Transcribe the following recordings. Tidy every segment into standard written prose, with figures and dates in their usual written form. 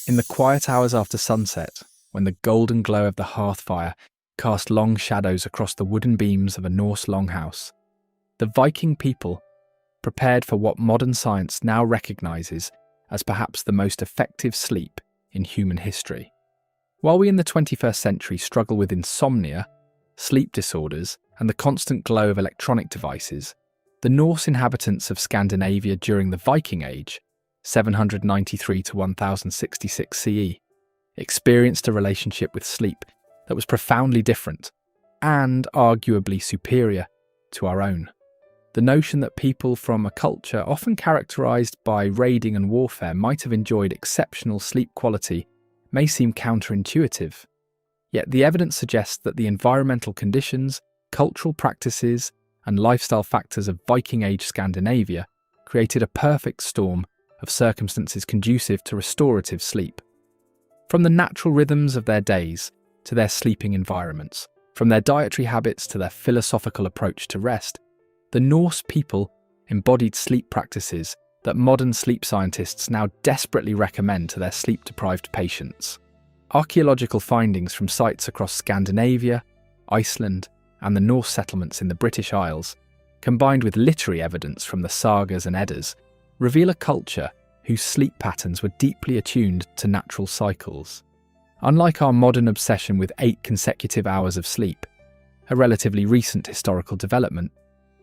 In the quiet hours after sunset, when the golden glow of the hearth fire cast long shadows across the wooden beams of a Norse longhouse, the Viking people prepared for what modern science now recognises as perhaps the most effective sleep in human history. While we in the 21st century struggle with insomnia, sleep disorders, and the constant glow of electronic devices, the Norse inhabitants of Scandinavia during the Viking Age, 793 to 1066 CE, experienced a relationship with sleep that was profoundly different and arguably superior to our own. The notion that people from a culture often characterized by raiding and warfare might have enjoyed exceptional sleep quality may seem counterintuitive. Yet the evidence suggests that the environmental conditions, cultural practices, and lifestyle factors of Viking Age Scandinavia created a perfect storm of circumstances conducive to restorative sleep. From the natural rhythms of their days to their sleeping environments, from their dietary habits to their philosophical approach to rest, the Norse people embodied sleep practices that modern sleep scientists now desperately recommend to their sleep-deprived patients. Archaeological findings from sites across Scandinavia, Iceland, and the Norse settlements in the British Isles, combined with literary evidence from the sagas and Eddas, reveal a culture whose sleep patterns were deeply attuned to natural cycles. Unlike our modern obsession with 8 consecutive hours of sleep, a relatively recent historical development,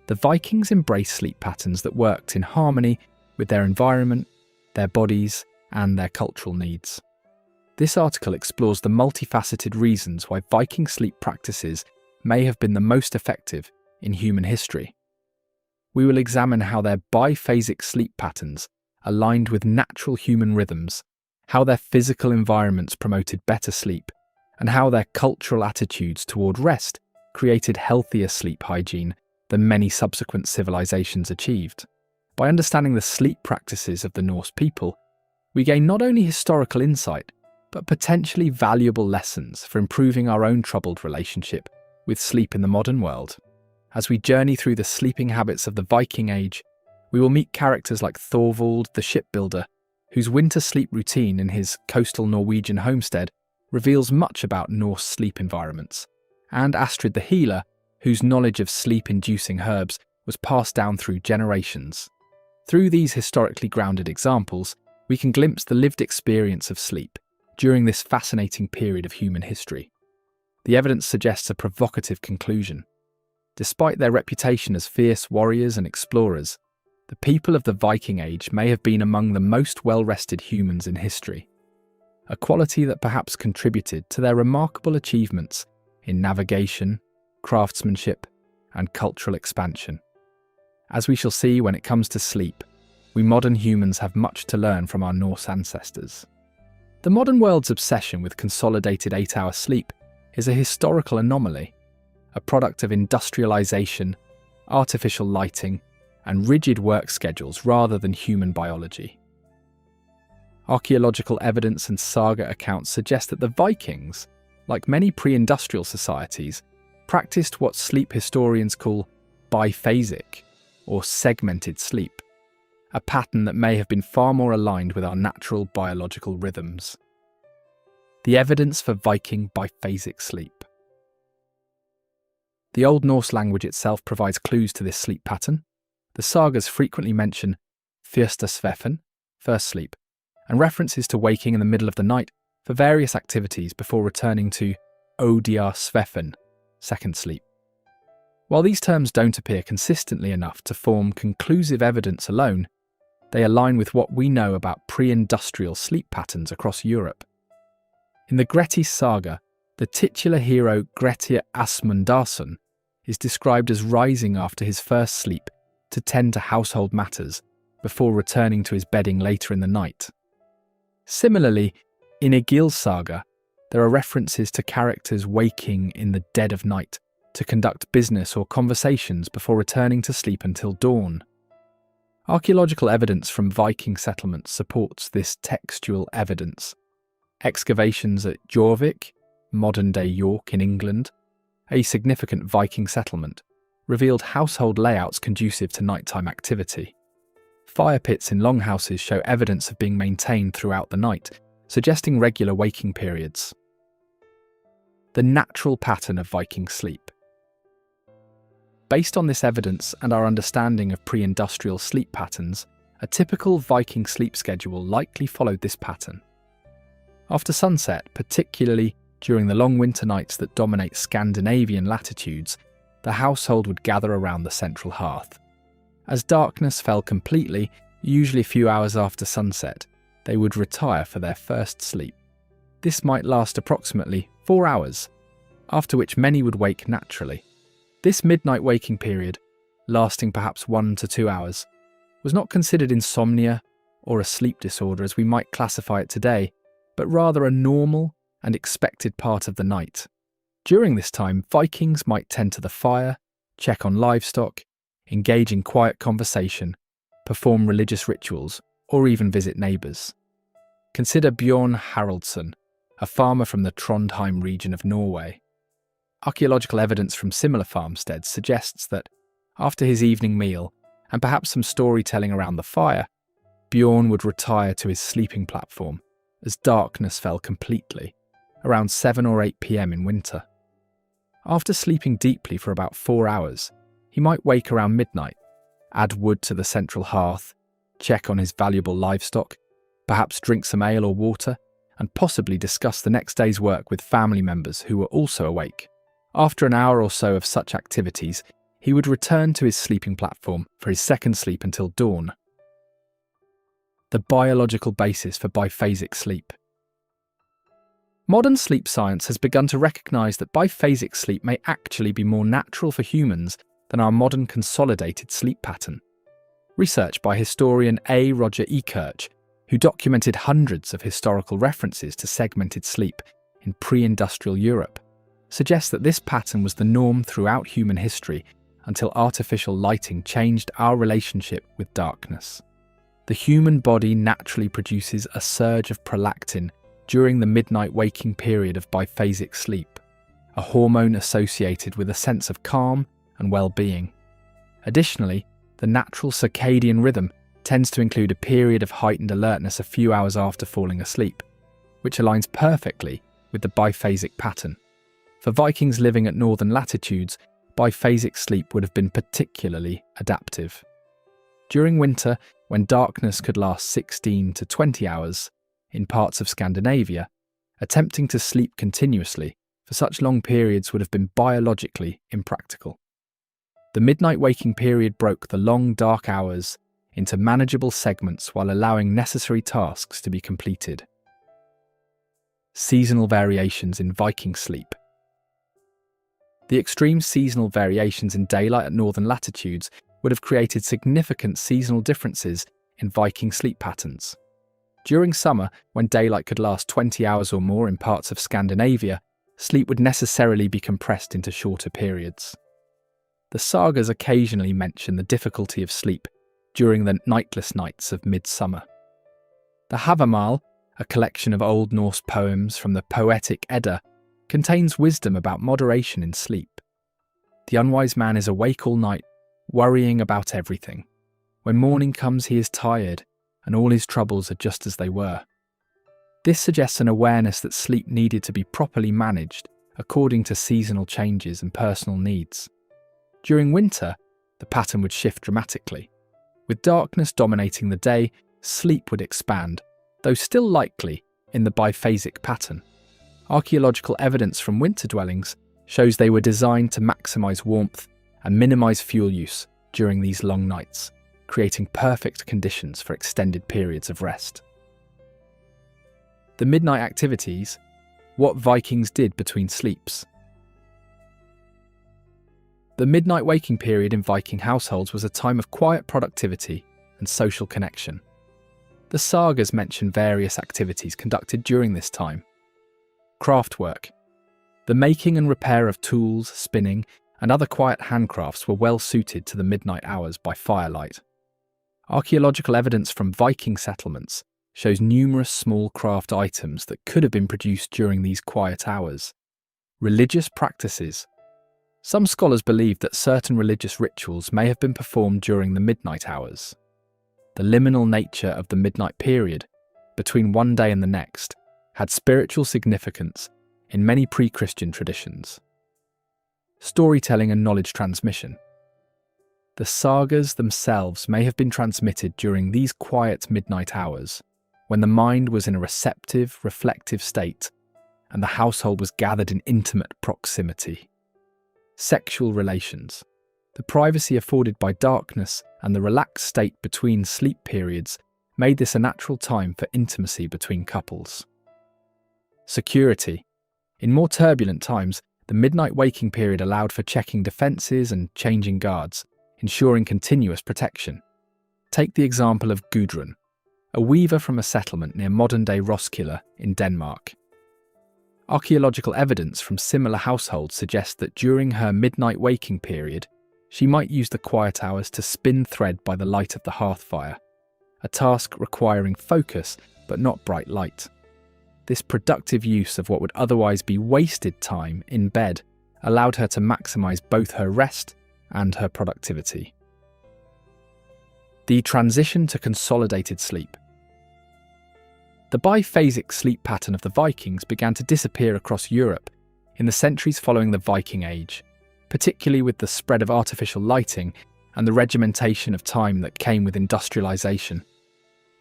the Vikings embraced sleep patterns that worked in harmony with their environment, their bodies, and their cultural needs. This article explores the multifaceted reasons why Viking sleep practices may have been the most effective in human history. We will examine how their biphasic sleep patterns aligned with natural human rhythms, how their physical environments promoted better sleep, and how their cultural attitudes toward rest created healthier sleep hygiene than many subsequent civilizations achieved. By understanding the sleep practices of the Norse people, we gain not only historical insight, but potentially valuable lessons for improving our own troubled relationship with sleep in the modern world. As we journey through the sleeping habits of the Viking Age, we will meet characters like Thorvald the shipbuilder, whose winter sleep routine in his coastal Norwegian homestead reveals much about Norse sleep environments, and Astrid the healer, whose knowledge of sleep-inducing herbs was passed down through generations. Through these historically grounded examples, we can glimpse the lived experience of sleep during this fascinating period of human history. The evidence suggests a provocative conclusion. Despite their reputation as fierce warriors and explorers, the people of the Viking Age may have been among the most well-rested humans in history, a quality that perhaps contributed to their remarkable achievements in navigation, craftsmanship, and cultural expansion. As we shall see when it comes to sleep, we modern humans have much to learn from our Norse ancestors. The modern world's obsession with consolidated 8-hour sleep is a historical anomaly, a product of industrialization, artificial lighting, and rigid work schedules rather than human biology. Archaeological evidence and saga accounts suggest that the Vikings, like many pre-industrial societies, practiced what sleep historians call biphasic, or segmented sleep, a pattern that may have been far more aligned with our natural biological rhythms. The evidence for Viking biphasic sleep. The Old Norse language itself provides clues to this sleep pattern. The sagas frequently mention fyrsta svefn, first sleep, and references to waking in the middle of the night for various activities before returning to odia svefn, second sleep. While these terms don't appear consistently enough to form conclusive evidence alone, they align with what we know about pre-industrial sleep patterns across Europe. In the Grettis saga, the titular hero Grettir Asmundarson is described as rising after his first sleep to tend to household matters before returning to his bedding later in the night. Similarly, in Egil's saga, there are references to characters waking in the dead of night to conduct business or conversations before returning to sleep until dawn. Archaeological evidence from Viking settlements supports this textual evidence. Excavations at Jorvik, modern-day York in England, a significant Viking settlement, revealed household layouts conducive to nighttime activity. Fire pits in longhouses show evidence of being maintained throughout the night, suggesting regular waking periods. The natural pattern of Viking sleep. Based on this evidence and our understanding of pre-industrial sleep patterns, a typical Viking sleep schedule likely followed this pattern. After sunset, particularly during the long winter nights that dominate Scandinavian latitudes, the household would gather around the central hearth. As darkness fell completely, usually a few hours after sunset, they would retire for their first sleep. This might last approximately 4 hours, after which many would wake naturally. This midnight waking period, lasting perhaps 1 to 2 hours, was not considered insomnia or a sleep disorder as we might classify it today, but rather a normal and expected part of the night. During this time, Vikings might tend to the fire, check on livestock, engage in quiet conversation, perform religious rituals, or even visit neighbours. Consider Bjorn Haraldsson, a farmer from the Trondheim region of Norway. Archaeological evidence from similar farmsteads suggests that, after his evening meal, and perhaps some storytelling around the fire, Bjorn would retire to his sleeping platform as darkness fell completely, around 7 or 8 p.m. in winter. After sleeping deeply for about 4 hours, he might wake around midnight, add wood to the central hearth, check on his valuable livestock, perhaps drink some ale or water, and possibly discuss the next day's work with family members who were also awake. After an hour or so of such activities, he would return to his sleeping platform for his second sleep until dawn. The biological basis for biphasic sleep. Modern sleep science has begun to recognise that biphasic sleep may actually be more natural for humans than our modern consolidated sleep pattern. Research by historian A. Roger Ekirch, who documented hundreds of historical references to segmented sleep in pre-industrial Europe, suggests that this pattern was the norm throughout human history until artificial lighting changed our relationship with darkness. The human body naturally produces a surge of prolactin during the midnight waking period of biphasic sleep, a hormone associated with a sense of calm and well-being. Additionally, the natural circadian rhythm tends to include a period of heightened alertness a few hours after falling asleep, which aligns perfectly with the biphasic pattern. For Vikings living at northern latitudes, biphasic sleep would have been particularly adaptive. During winter, when darkness could last 16 to 20 hours, in parts of Scandinavia, attempting to sleep continuously for such long periods would have been biologically impractical. The midnight waking period broke the long dark hours into manageable segments while allowing necessary tasks to be completed. Seasonal variations in Viking sleep. The extreme seasonal variations in daylight at northern latitudes would have created significant seasonal differences in Viking sleep patterns. During summer, when daylight could last 20 hours or more in parts of Scandinavia, sleep would necessarily be compressed into shorter periods. The sagas occasionally mention the difficulty of sleep during the nightless nights of midsummer. The Havamal, a collection of Old Norse poems from the Poetic Edda, contains wisdom about moderation in sleep. The unwise man is awake all night, worrying about everything. When morning comes, he is tired, and all his troubles are just as they were. This suggests an awareness that sleep needed to be properly managed according to seasonal changes and personal needs. During winter, the pattern would shift dramatically. With darkness dominating the day, sleep would expand, though still likely in the biphasic pattern. Archaeological evidence from winter dwellings shows they were designed to maximise warmth and minimise fuel use during these long nights, creating perfect conditions for extended periods of rest. The midnight activities, what Vikings did between sleeps. The midnight waking period in Viking households was a time of quiet productivity and social connection. The sagas mention various activities conducted during this time. Craftwork. The making and repair of tools, spinning, and other quiet handcrafts were well suited to the midnight hours by firelight. Archaeological evidence from Viking settlements shows numerous small craft items that could have been produced during these quiet hours. Religious practices. Some scholars believe that certain religious rituals may have been performed during the midnight hours. The liminal nature of the midnight period, between one day and the next, had spiritual significance in many pre-Christian traditions. Storytelling and knowledge transmission. The sagas themselves may have been transmitted during these quiet midnight hours, when the mind was in a receptive, reflective state, and the household was gathered in intimate proximity. Sexual relations. The privacy afforded by darkness and the relaxed state between sleep periods made this a natural time for intimacy between couples. Security. In more turbulent times, the midnight waking period allowed for checking defences and changing guards, ensuring continuous protection. Take the example of Gudrun, a weaver from a settlement near modern-day Roskilde in Denmark. Archaeological evidence from similar households suggests that during her midnight waking period, she might use the quiet hours to spin thread by the light of the hearth fire, a task requiring focus but not bright light. This productive use of what would otherwise be wasted time in bed allowed her to maximise both her rest and her productivity. The transition to consolidated sleep. The biphasic sleep pattern of the Vikings began to disappear across Europe in the centuries following the Viking Age, particularly with the spread of artificial lighting and the regimentation of time that came with industrialisation.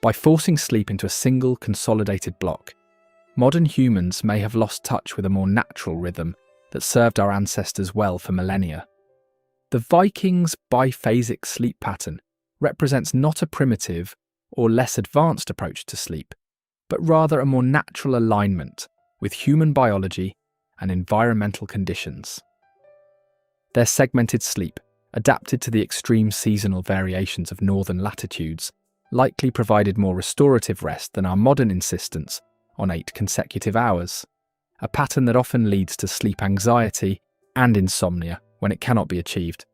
By forcing sleep into a single consolidated block, modern humans may have lost touch with a more natural rhythm that served our ancestors well for millennia. The Vikings' biphasic sleep pattern represents not a primitive or less advanced approach to sleep, but rather a more natural alignment with human biology and environmental conditions. Their segmented sleep, adapted to the extreme seasonal variations of northern latitudes, likely provided more restorative rest than our modern insistence on 8 consecutive hours, a pattern that often leads to sleep anxiety and insomnia when it cannot be achieved.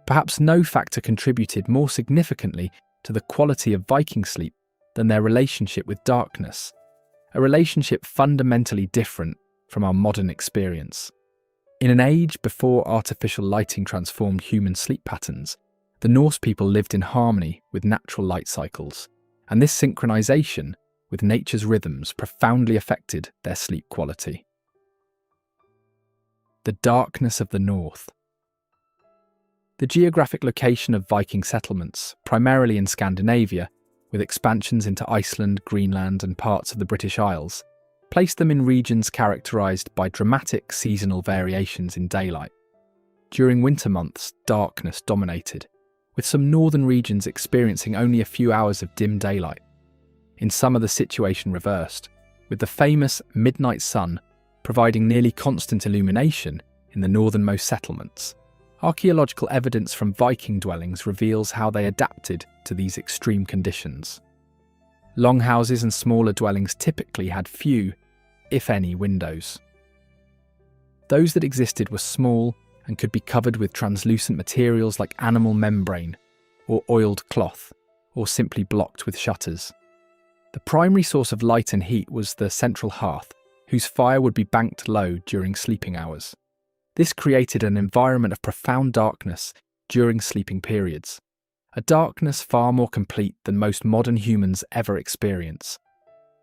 Perhaps no factor contributed more significantly to the quality of Viking sleep than their relationship with darkness, a relationship fundamentally different from our modern experience. In an age before artificial lighting transformed human sleep patterns, the Norse people lived in harmony with natural light cycles, and this synchronization with nature's rhythms profoundly affected their sleep quality. The darkness of the North. The geographic location of Viking settlements, primarily in Scandinavia, with expansions into Iceland, Greenland, and parts of the British Isles, placed them in regions characterised by dramatic seasonal variations in daylight. During winter months, darkness dominated, with some northern regions experiencing only a few hours of dim daylight. In summer, the situation reversed, with the famous midnight sun providing nearly constant illumination in the northernmost settlements. Archaeological evidence from Viking dwellings reveals how they adapted to these extreme conditions. Longhouses and smaller dwellings typically had few, if any, windows. Those that existed were small and could be covered with translucent materials like animal membrane or oiled cloth, or simply blocked with shutters. The primary source of light and heat was the central hearth, whose fire would be banked low during sleeping hours. This created an environment of profound darkness during sleeping periods, a darkness far more complete than most modern humans ever experience.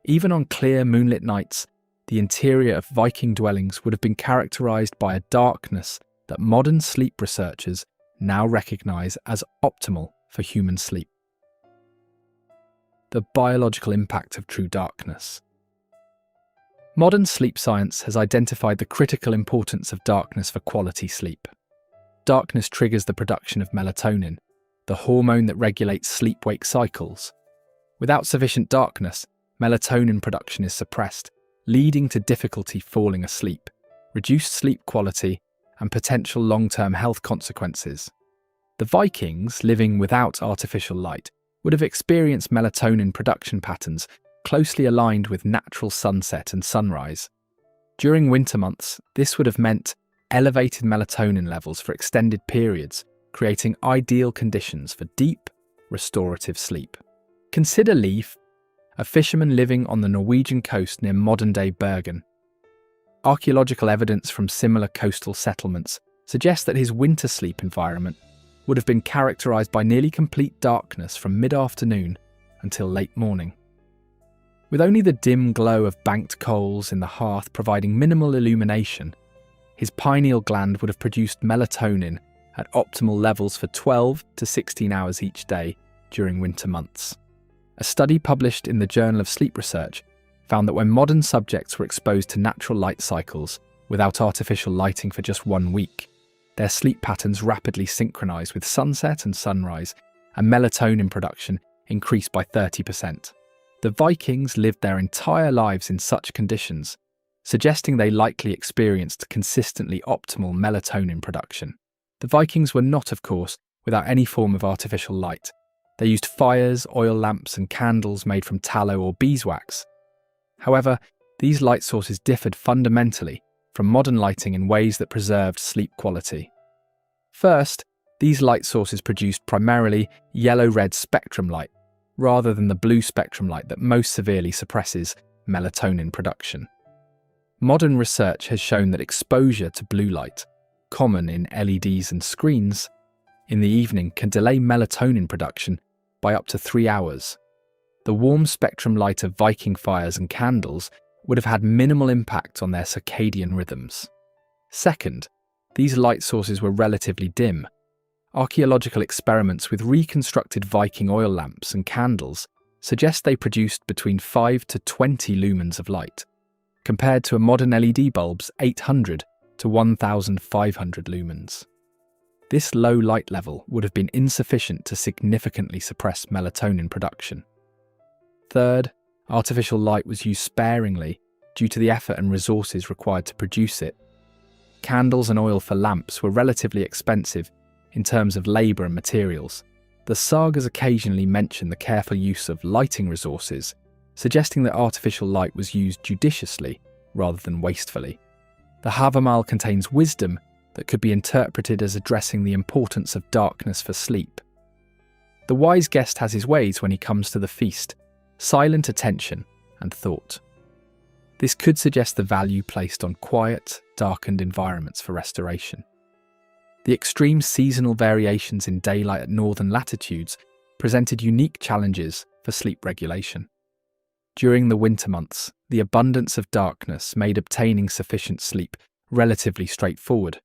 Even on clear moonlit nights, the interior of Viking dwellings would have been characterised by a darkness that modern sleep researchers now recognise as optimal for human sleep. The biological impact of true darkness. Modern sleep science has identified the critical importance of darkness for quality sleep. Darkness triggers the production of melatonin, the hormone that regulates sleep-wake cycles. Without sufficient darkness, melatonin production is suppressed, leading to difficulty falling asleep, reduced sleep quality, and potential long-term health consequences. The Vikings, living without artificial light, would have experienced melatonin production patterns closely aligned with natural sunset and sunrise. During winter months, this would have meant elevated melatonin levels for extended periods, creating ideal conditions for deep, restorative sleep. Consider Leif, a fisherman living on the Norwegian coast near modern-day Bergen. Archaeological evidence from similar coastal settlements suggests that his winter sleep environment would have been characterised by nearly complete darkness from mid-afternoon until late morning. With only the dim glow of banked coals in the hearth providing minimal illumination, his pineal gland would have produced melatonin at optimal levels for 12 to 16 hours each day during winter months. A study published in the Journal of Sleep Research found that when modern subjects were exposed to natural light cycles without artificial lighting for just 1 week, their sleep patterns rapidly synchronized with sunset and sunrise, and melatonin production increased by 30%. The Vikings lived their entire lives in such conditions, suggesting they likely experienced consistently optimal melatonin production. The Vikings were not, of course, without any form of artificial light. They used fires, oil lamps, and candles made from tallow or beeswax. However, these light sources differed fundamentally from modern lighting in ways that preserved sleep quality. First, these light sources produced primarily yellow-red spectrum light, rather than the blue spectrum light that most severely suppresses melatonin production. Modern research has shown that exposure to blue light, common in LEDs and screens, in the evening can delay melatonin production by up to 3 hours. The warm spectrum light of Viking fires and candles would have had minimal impact on their circadian rhythms. Second, these light sources were relatively dim. Archaeological experiments with reconstructed Viking oil lamps and candles suggest they produced between 5 to 20 lumens of light, compared to a modern LED bulb's 800 to 1,500 lumens. This low light level would have been insufficient to significantly suppress melatonin production. Third, artificial light was used sparingly due to the effort and resources required to produce it. Candles and oil for lamps were relatively expensive in terms of labour and materials. The sagas occasionally mention the careful use of lighting resources, suggesting that artificial light was used judiciously rather than wastefully. The Havamal contains wisdom that could be interpreted as addressing the importance of darkness for sleep. The wise guest has his ways when he comes to the feast, silent attention and thought. This could suggest the value placed on quiet, darkened environments for restoration. The extreme seasonal variations in daylight at northern latitudes presented unique challenges for sleep regulation. During the winter months, the abundance of darkness made obtaining sufficient sleep relatively straightforward.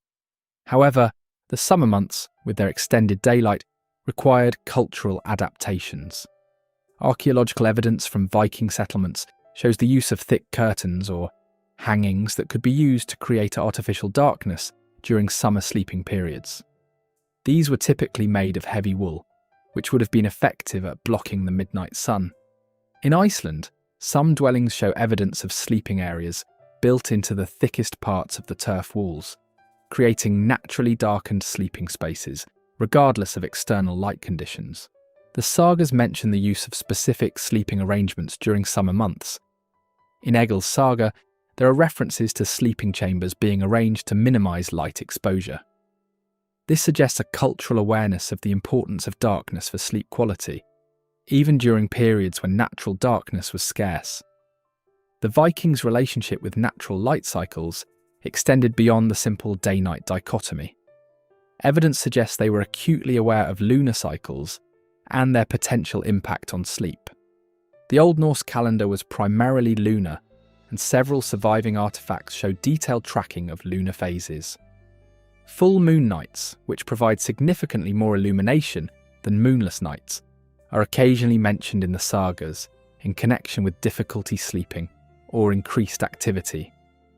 However, the summer months, with their extended daylight, required cultural adaptations. Archaeological evidence from Viking settlements shows the use of thick curtains or hangings that could be used to create artificial darkness during summer sleeping periods. These were typically made of heavy wool, which would have been effective at blocking the midnight sun. In Iceland, some dwellings show evidence of sleeping areas built into the thickest parts of the turf walls, creating naturally darkened sleeping spaces, regardless of external light conditions. The sagas mention the use of specific sleeping arrangements during summer months. In Egil's saga, there are references to sleeping chambers being arranged to minimise light exposure. This suggests a cultural awareness of the importance of darkness for sleep quality, even during periods when natural darkness was scarce. The Vikings' relationship with natural light cycles extended beyond the simple day-night dichotomy. Evidence suggests they were acutely aware of lunar cycles and their potential impact on sleep. The Old Norse calendar was primarily lunar, and several surviving artifacts show detailed tracking of lunar phases. Full moon nights, which provide significantly more illumination than moonless nights, are occasionally mentioned in the sagas in connection with difficulty sleeping or increased activity.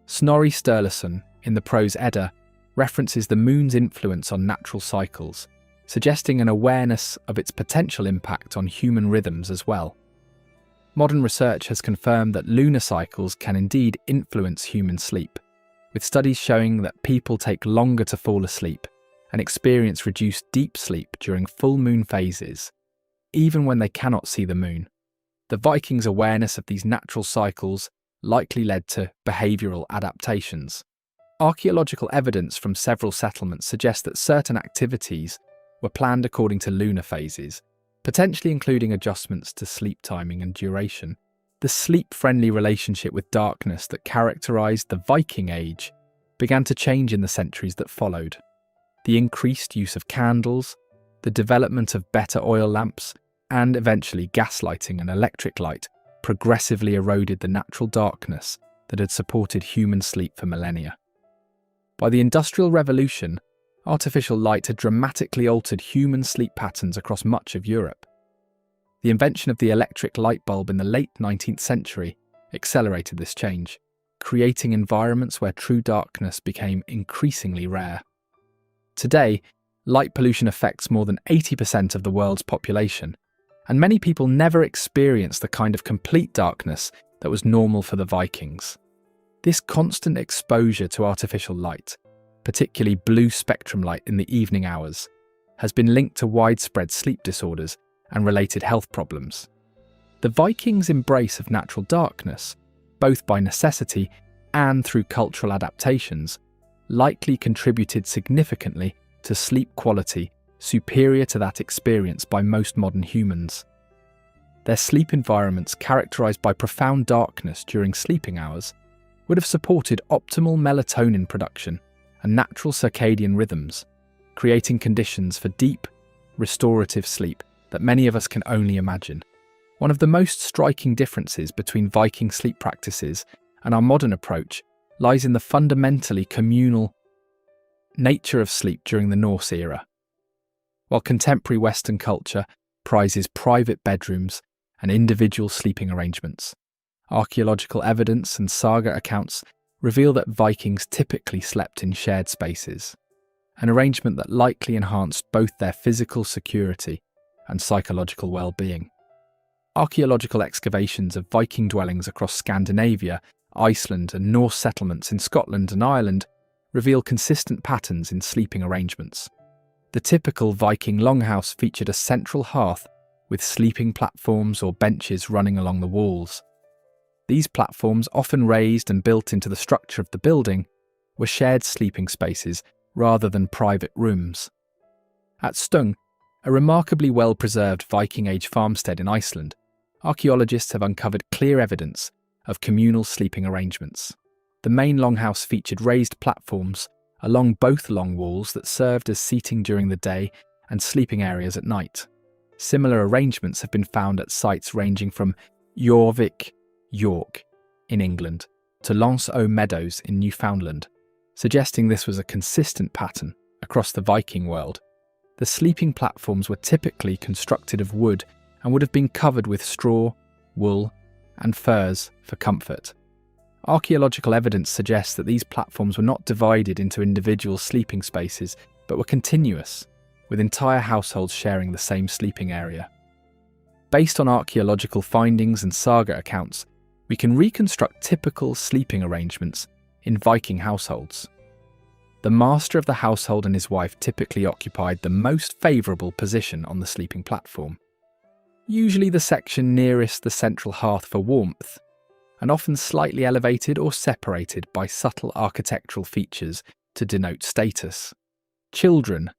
Snorri Sturluson, in the Prose Edda, references the moon's influence on natural cycles, suggesting an awareness of its potential impact on human rhythms as well. Modern research has confirmed that lunar cycles can indeed influence human sleep, with studies showing that people take longer to fall asleep and experience reduced deep sleep during full moon phases, even when they cannot see the moon. The Vikings' awareness of these natural cycles likely led to behavioural adaptations. Archaeological evidence from several settlements suggests that certain activities were planned according to lunar phases, potentially including adjustments to sleep timing and duration. The sleep-friendly relationship with darkness that characterised the Viking Age began to change in the centuries that followed. The increased use of candles, the development of better oil lamps, and eventually gaslighting and electric light progressively eroded the natural darkness that had supported human sleep for millennia. By the Industrial Revolution, artificial light had dramatically altered human sleep patterns across much of Europe. The invention of the electric light bulb in the late 19th century accelerated this change, creating environments where true darkness became increasingly rare. Today, light pollution affects more than 80% of the world's population, and many people never experience the kind of complete darkness that was normal for the Vikings. This constant exposure to artificial light, particularly blue spectrum light in the evening hours, has been linked to widespread sleep disorders and related health problems. The Vikings' embrace of natural darkness, both by necessity and through cultural adaptations, likely contributed significantly to sleep quality superior to that experienced by most modern humans. Their sleep environments, characterized by profound darkness during sleeping hours, would have supported optimal melatonin production and natural circadian rhythms, creating conditions for deep, restorative sleep that many of us can only imagine. One of the most striking differences between Viking sleep practices and our modern approach lies in the fundamentally communal nature of sleep during the Norse era. While contemporary Western culture prizes private bedrooms and individual sleeping arrangements, archaeological evidence and saga accounts reveal that Vikings typically slept in shared spaces, an arrangement that likely enhanced both their physical security and psychological well-being. Archaeological excavations of Viking dwellings across Scandinavia, Iceland, and Norse settlements in Scotland and Ireland reveal consistent patterns in sleeping arrangements. The typical Viking longhouse featured a central hearth with sleeping platforms or benches running along the walls. These platforms, often raised and built into the structure of the building, were shared sleeping spaces rather than private rooms. At Stung, a remarkably well-preserved Viking-age farmstead in Iceland, archaeologists have uncovered clear evidence of communal sleeping arrangements. The main longhouse featured raised platforms along both long walls that served as seating during the day and sleeping areas at night. Similar arrangements have been found at sites ranging from Jorvik, York, in England, to Lance aux Meadows in Newfoundland, suggesting this was a consistent pattern across the Viking world. The sleeping platforms were typically constructed of wood and would have been covered with straw, wool, and furs for comfort. Archaeological evidence suggests that these platforms were not divided into individual sleeping spaces, but were continuous, with entire households sharing the same sleeping area. Based on archaeological findings and saga accounts, we can reconstruct typical sleeping arrangements in Viking households. The master of the household and his wife typically occupied the most favourable position on the sleeping platform, usually the section nearest the central hearth for warmth, and often slightly elevated or separated by subtle architectural features to denote status. Children,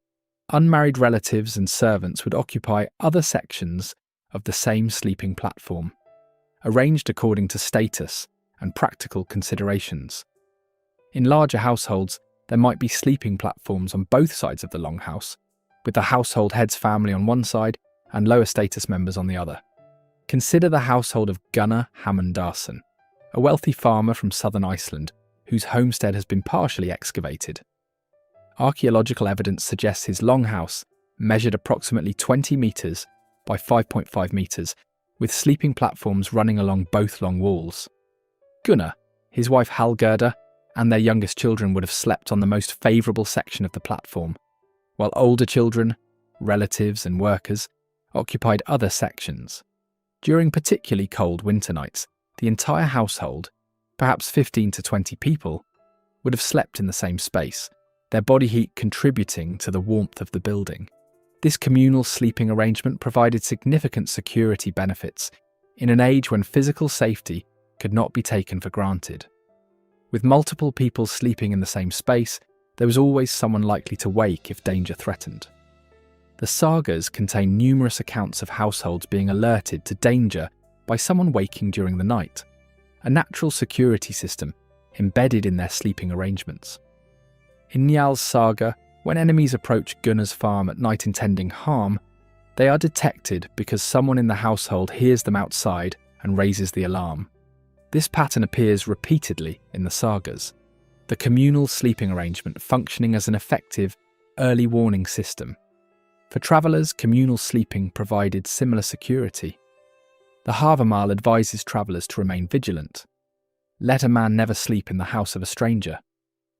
unmarried relatives and servants would occupy other sections of the same sleeping platform, arranged according to status and practical considerations. In larger households, there might be sleeping platforms on both sides of the longhouse, with the household head's family on one side and lower status members on the other. Consider the household of Gunnar Hammundarson, a wealthy farmer from southern Iceland whose homestead has been partially excavated. Archaeological evidence suggests his longhouse measured approximately 20 metres by 5.5 metres, with sleeping platforms running along both long walls. Gunnar, his wife Hallgerda, and their youngest children would have slept on the most favourable section of the platform, while older children, relatives and workers occupied other sections. During particularly cold winter nights, the entire household, perhaps 15 to 20 people, would have slept in the same space, their body heat contributing to the warmth of the building. This communal sleeping arrangement provided significant security benefits in an age when physical safety could not be taken for granted. With multiple people sleeping in the same space, there was always someone likely to wake if danger threatened. The sagas contain numerous accounts of households being alerted to danger by someone waking during the night, a natural security system embedded in their sleeping arrangements. In Njal's saga, when enemies approach Gunnar's farm at night intending harm, they are detected because someone in the household hears them outside and raises the alarm. This pattern appears repeatedly in the sagas, the communal sleeping arrangement functioning as an effective early warning system. For travellers, communal sleeping provided similar security. The Havamal advises travellers to remain vigilant. Let a man never sleep in the house of a stranger.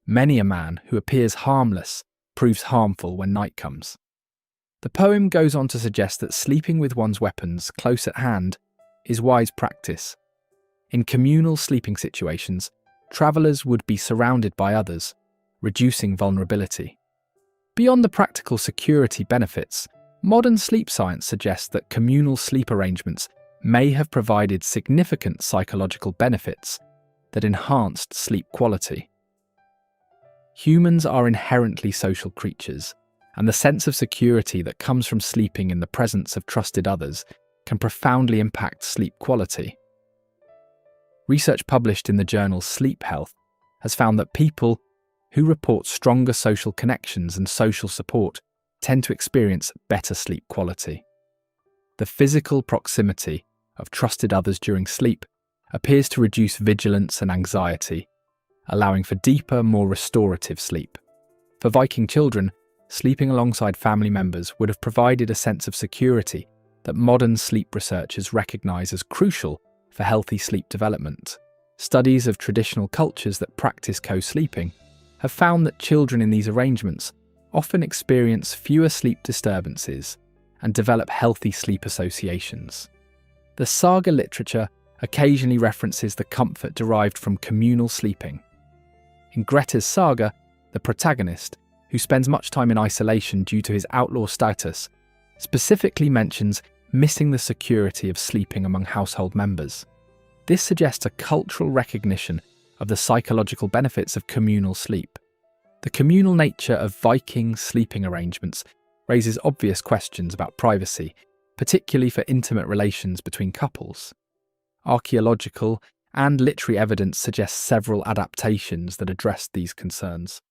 Many a man who appears harmless proves harmful when night comes. The poem goes on to suggest that sleeping with one's weapons close at hand is wise practice. In communal sleeping situations, travellers would be surrounded by others, reducing vulnerability. Beyond the practical security benefits, modern sleep science suggests that communal sleep arrangements may have provided significant psychological benefits that enhanced sleep quality. Humans are inherently social creatures, and the sense of security that comes from sleeping in the presence of trusted others can profoundly impact sleep quality. Research published in the journal Sleep Health has found that people who report stronger social connections and social support tend to experience better sleep quality. The physical proximity of trusted others during sleep appears to reduce vigilance and anxiety, allowing for deeper, more restorative sleep. For Viking children, sleeping alongside family members would have provided a sense of security that modern sleep researchers recognise as crucial for healthy sleep development. Studies of traditional cultures that practice co-sleeping have found that children in these arrangements often experience fewer sleep disturbances and develop healthy sleep associations. The saga literature occasionally references the comfort derived from communal sleeping. In Grettir's saga, the protagonist, who spends much time in isolation due to his outlaw status, specifically mentions missing the security of sleeping among household members. This suggests a cultural recognition of the psychological benefits of communal sleep. The communal nature of Viking sleeping arrangements raises obvious questions about privacy, particularly for intimate relations between couples. Archaeological and literary evidence suggests several adaptations that address these concerns.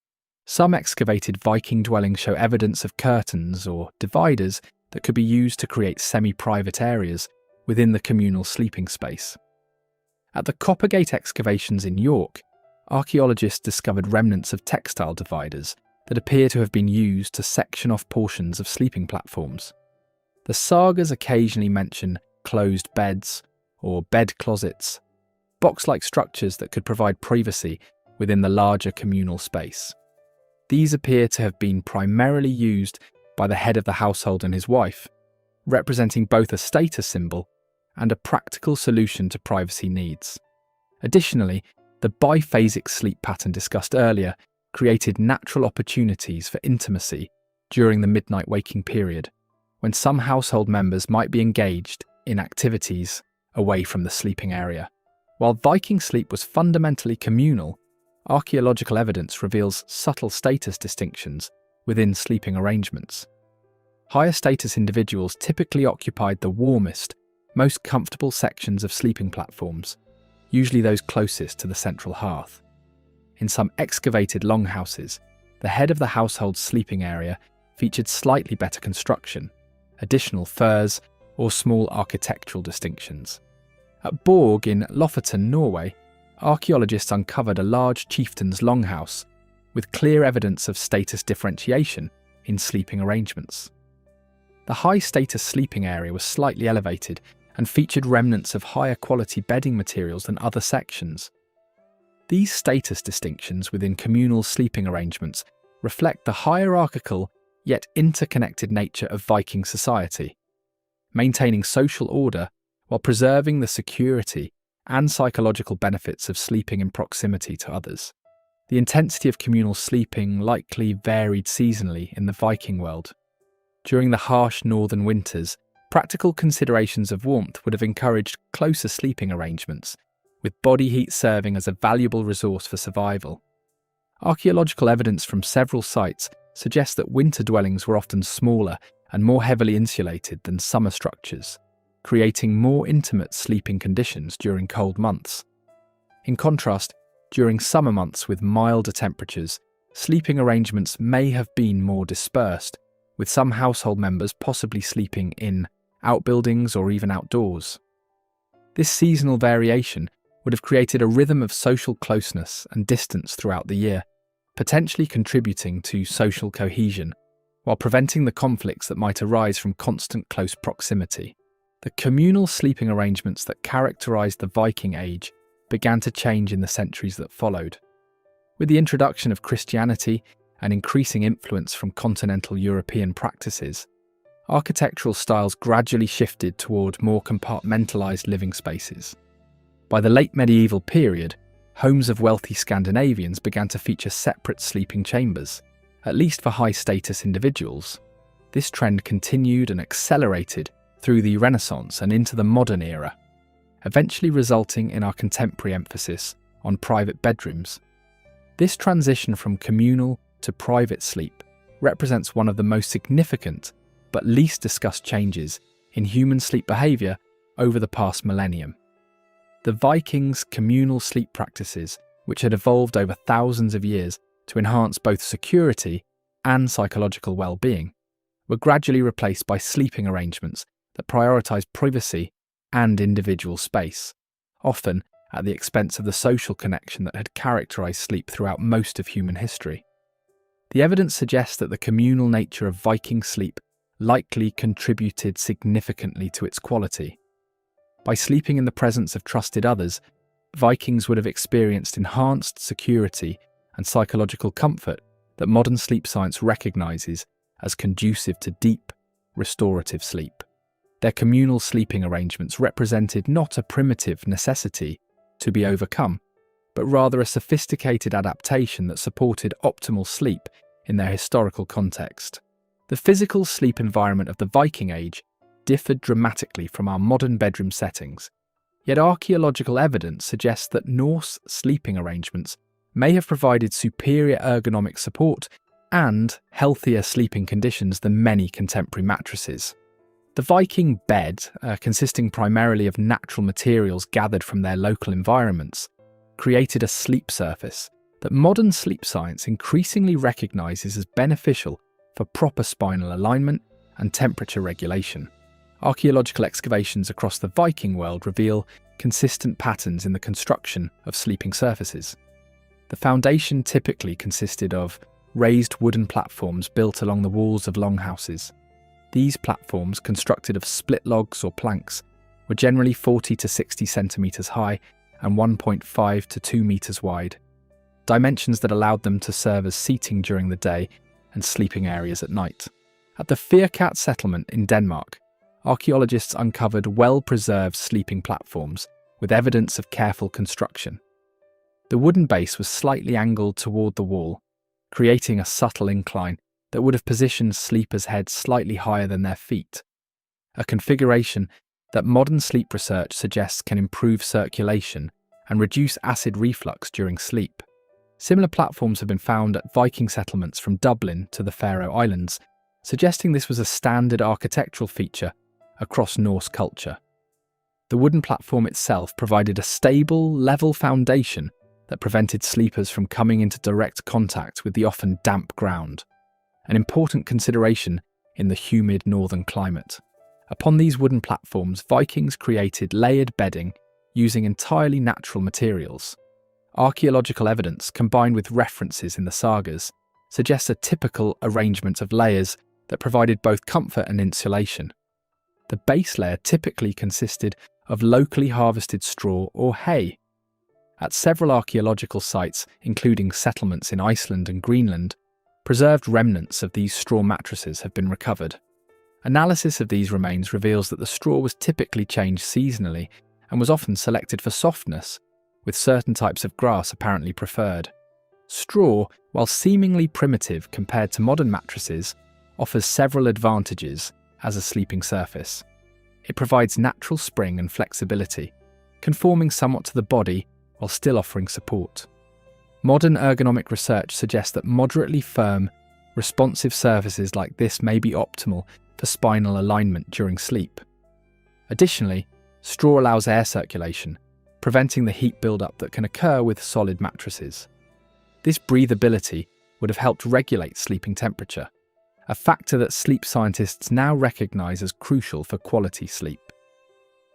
Some excavated Viking dwellings show evidence of curtains or dividers that could be used to create semi-private areas within the communal sleeping space. At the Coppergate excavations in York, archaeologists discovered remnants of textile dividers that appear to have been used to section off portions of sleeping platforms. The sagas occasionally mention closed beds or bed closets, box-like structures that could provide privacy within the larger communal space. These appear to have been primarily used by the head of the household and his wife, representing both a status symbol and a practical solution to privacy needs. Additionally, the biphasic sleep pattern discussed earlier created natural opportunities for intimacy during the midnight waking period, when some household members might be engaged in activities away from the sleeping area. While Viking sleep was fundamentally communal, archaeological evidence reveals subtle status distinctions within sleeping arrangements. Higher status individuals typically occupied the warmest, most comfortable sections of sleeping platforms, usually those closest to the central hearth. In some excavated longhouses, the head of the household's sleeping area featured slightly better construction, additional furs, or small architectural distinctions. At Borg in Lofoten, Norway, archaeologists uncovered a large chieftain's longhouse with clear evidence of status differentiation in sleeping arrangements. The high-status sleeping area was slightly elevated and featured remnants of higher quality bedding materials than other sections. These status distinctions within communal sleeping arrangements reflect the hierarchical yet interconnected nature of Viking society, maintaining social order while preserving the security and psychological benefits of sleeping in proximity to others. The intensity of communal sleeping likely varied seasonally in the Viking world. During the harsh northern winters, practical considerations of warmth would have encouraged closer sleeping arrangements, with body heat serving as a valuable resource for survival. Archaeological evidence from several sites suggests that winter dwellings were often smaller and more heavily insulated than summer structures, creating more intimate sleeping conditions during cold months. In contrast, during summer months with milder temperatures, sleeping arrangements may have been more dispersed, with some household members possibly sleeping in outbuildings or even outdoors. This seasonal variation would have created a rhythm of social closeness and distance throughout the year, potentially contributing to social cohesion, while preventing the conflicts that might arise from constant close proximity. The communal sleeping arrangements that characterised the Viking Age began to change in the centuries that followed. With the introduction of Christianity and increasing influence from continental European practices, architectural styles gradually shifted toward more compartmentalised living spaces. By the late medieval period, homes of wealthy Scandinavians began to feature separate sleeping chambers, at least for high-status individuals. This trend continued and accelerated through the Renaissance and into the modern era, eventually resulting in our contemporary emphasis on private bedrooms. This transition from communal to private sleep represents one of the most significant but least discussed changes in human sleep behaviour over the past millennium. The Vikings' communal sleep practices, which had evolved over thousands of years to enhance both security and psychological well-being, were gradually replaced by sleeping arrangements that prioritised privacy and individual space, often at the expense of the social connection that had characterised sleep throughout most of human history. The evidence suggests that the communal nature of Viking sleep likely contributed significantly to its quality. By sleeping in the presence of trusted others, Vikings would have experienced enhanced security and psychological comfort that modern sleep science recognises as conducive to deep, restorative sleep. Their communal sleeping arrangements represented not a primitive necessity to be overcome, but rather a sophisticated adaptation that supported optimal sleep in their historical context. The physical sleep environment of the Viking Age differed dramatically from our modern bedroom settings, yet archaeological evidence suggests that Norse sleeping arrangements may have provided superior ergonomic support and healthier sleeping conditions than many contemporary mattresses. The Viking bed, consisting primarily of natural materials gathered from their local environments, created a sleep surface that modern sleep science increasingly recognises as beneficial for proper spinal alignment and temperature regulation. Archaeological excavations across the Viking world reveal consistent patterns in the construction of sleeping surfaces. The foundation typically consisted of raised wooden platforms built along the walls of longhouses. These platforms, constructed of split logs or planks, were generally 40 to 60 centimetres high and 1.5 to 2 metres wide, dimensions that allowed them to serve as seating during the day and sleeping areas at night. At the Firkat settlement in Denmark, archaeologists uncovered well-preserved sleeping platforms with evidence of careful construction. The wooden base was slightly angled toward the wall, creating a subtle incline that would have positioned sleepers' heads slightly higher than their feet, a configuration that modern sleep research suggests can improve circulation and reduce acid reflux during sleep. Similar platforms have been found at Viking settlements from Dublin to the Faroe Islands, suggesting this was a standard architectural feature across Norse culture. The wooden platform itself provided a stable, level foundation that prevented sleepers from coming into direct contact with the often damp ground, an important consideration in the humid northern climate. Upon these wooden platforms, Vikings created layered bedding using entirely natural materials. Archaeological evidence, combined with references in the sagas, suggests a typical arrangement of layers that provided both comfort and insulation. The base layer typically consisted of locally harvested straw or hay. At several archaeological sites, including settlements in Iceland and Greenland, preserved remnants of these straw mattresses have been recovered. Analysis of these remains reveals that the straw was typically changed seasonally and was often selected for softness, with certain types of grass apparently preferred. Straw, while seemingly primitive compared to modern mattresses, offers several advantages as a sleeping surface. It provides natural spring and flexibility, conforming somewhat to the body while still offering support. Modern ergonomic research suggests that moderately firm, responsive surfaces like this may be optimal for spinal alignment during sleep. Additionally, straw allows air circulation, preventing the heat buildup that can occur with solid mattresses. This breathability would have helped regulate sleeping temperature, a factor that sleep scientists now recognise as crucial for quality sleep.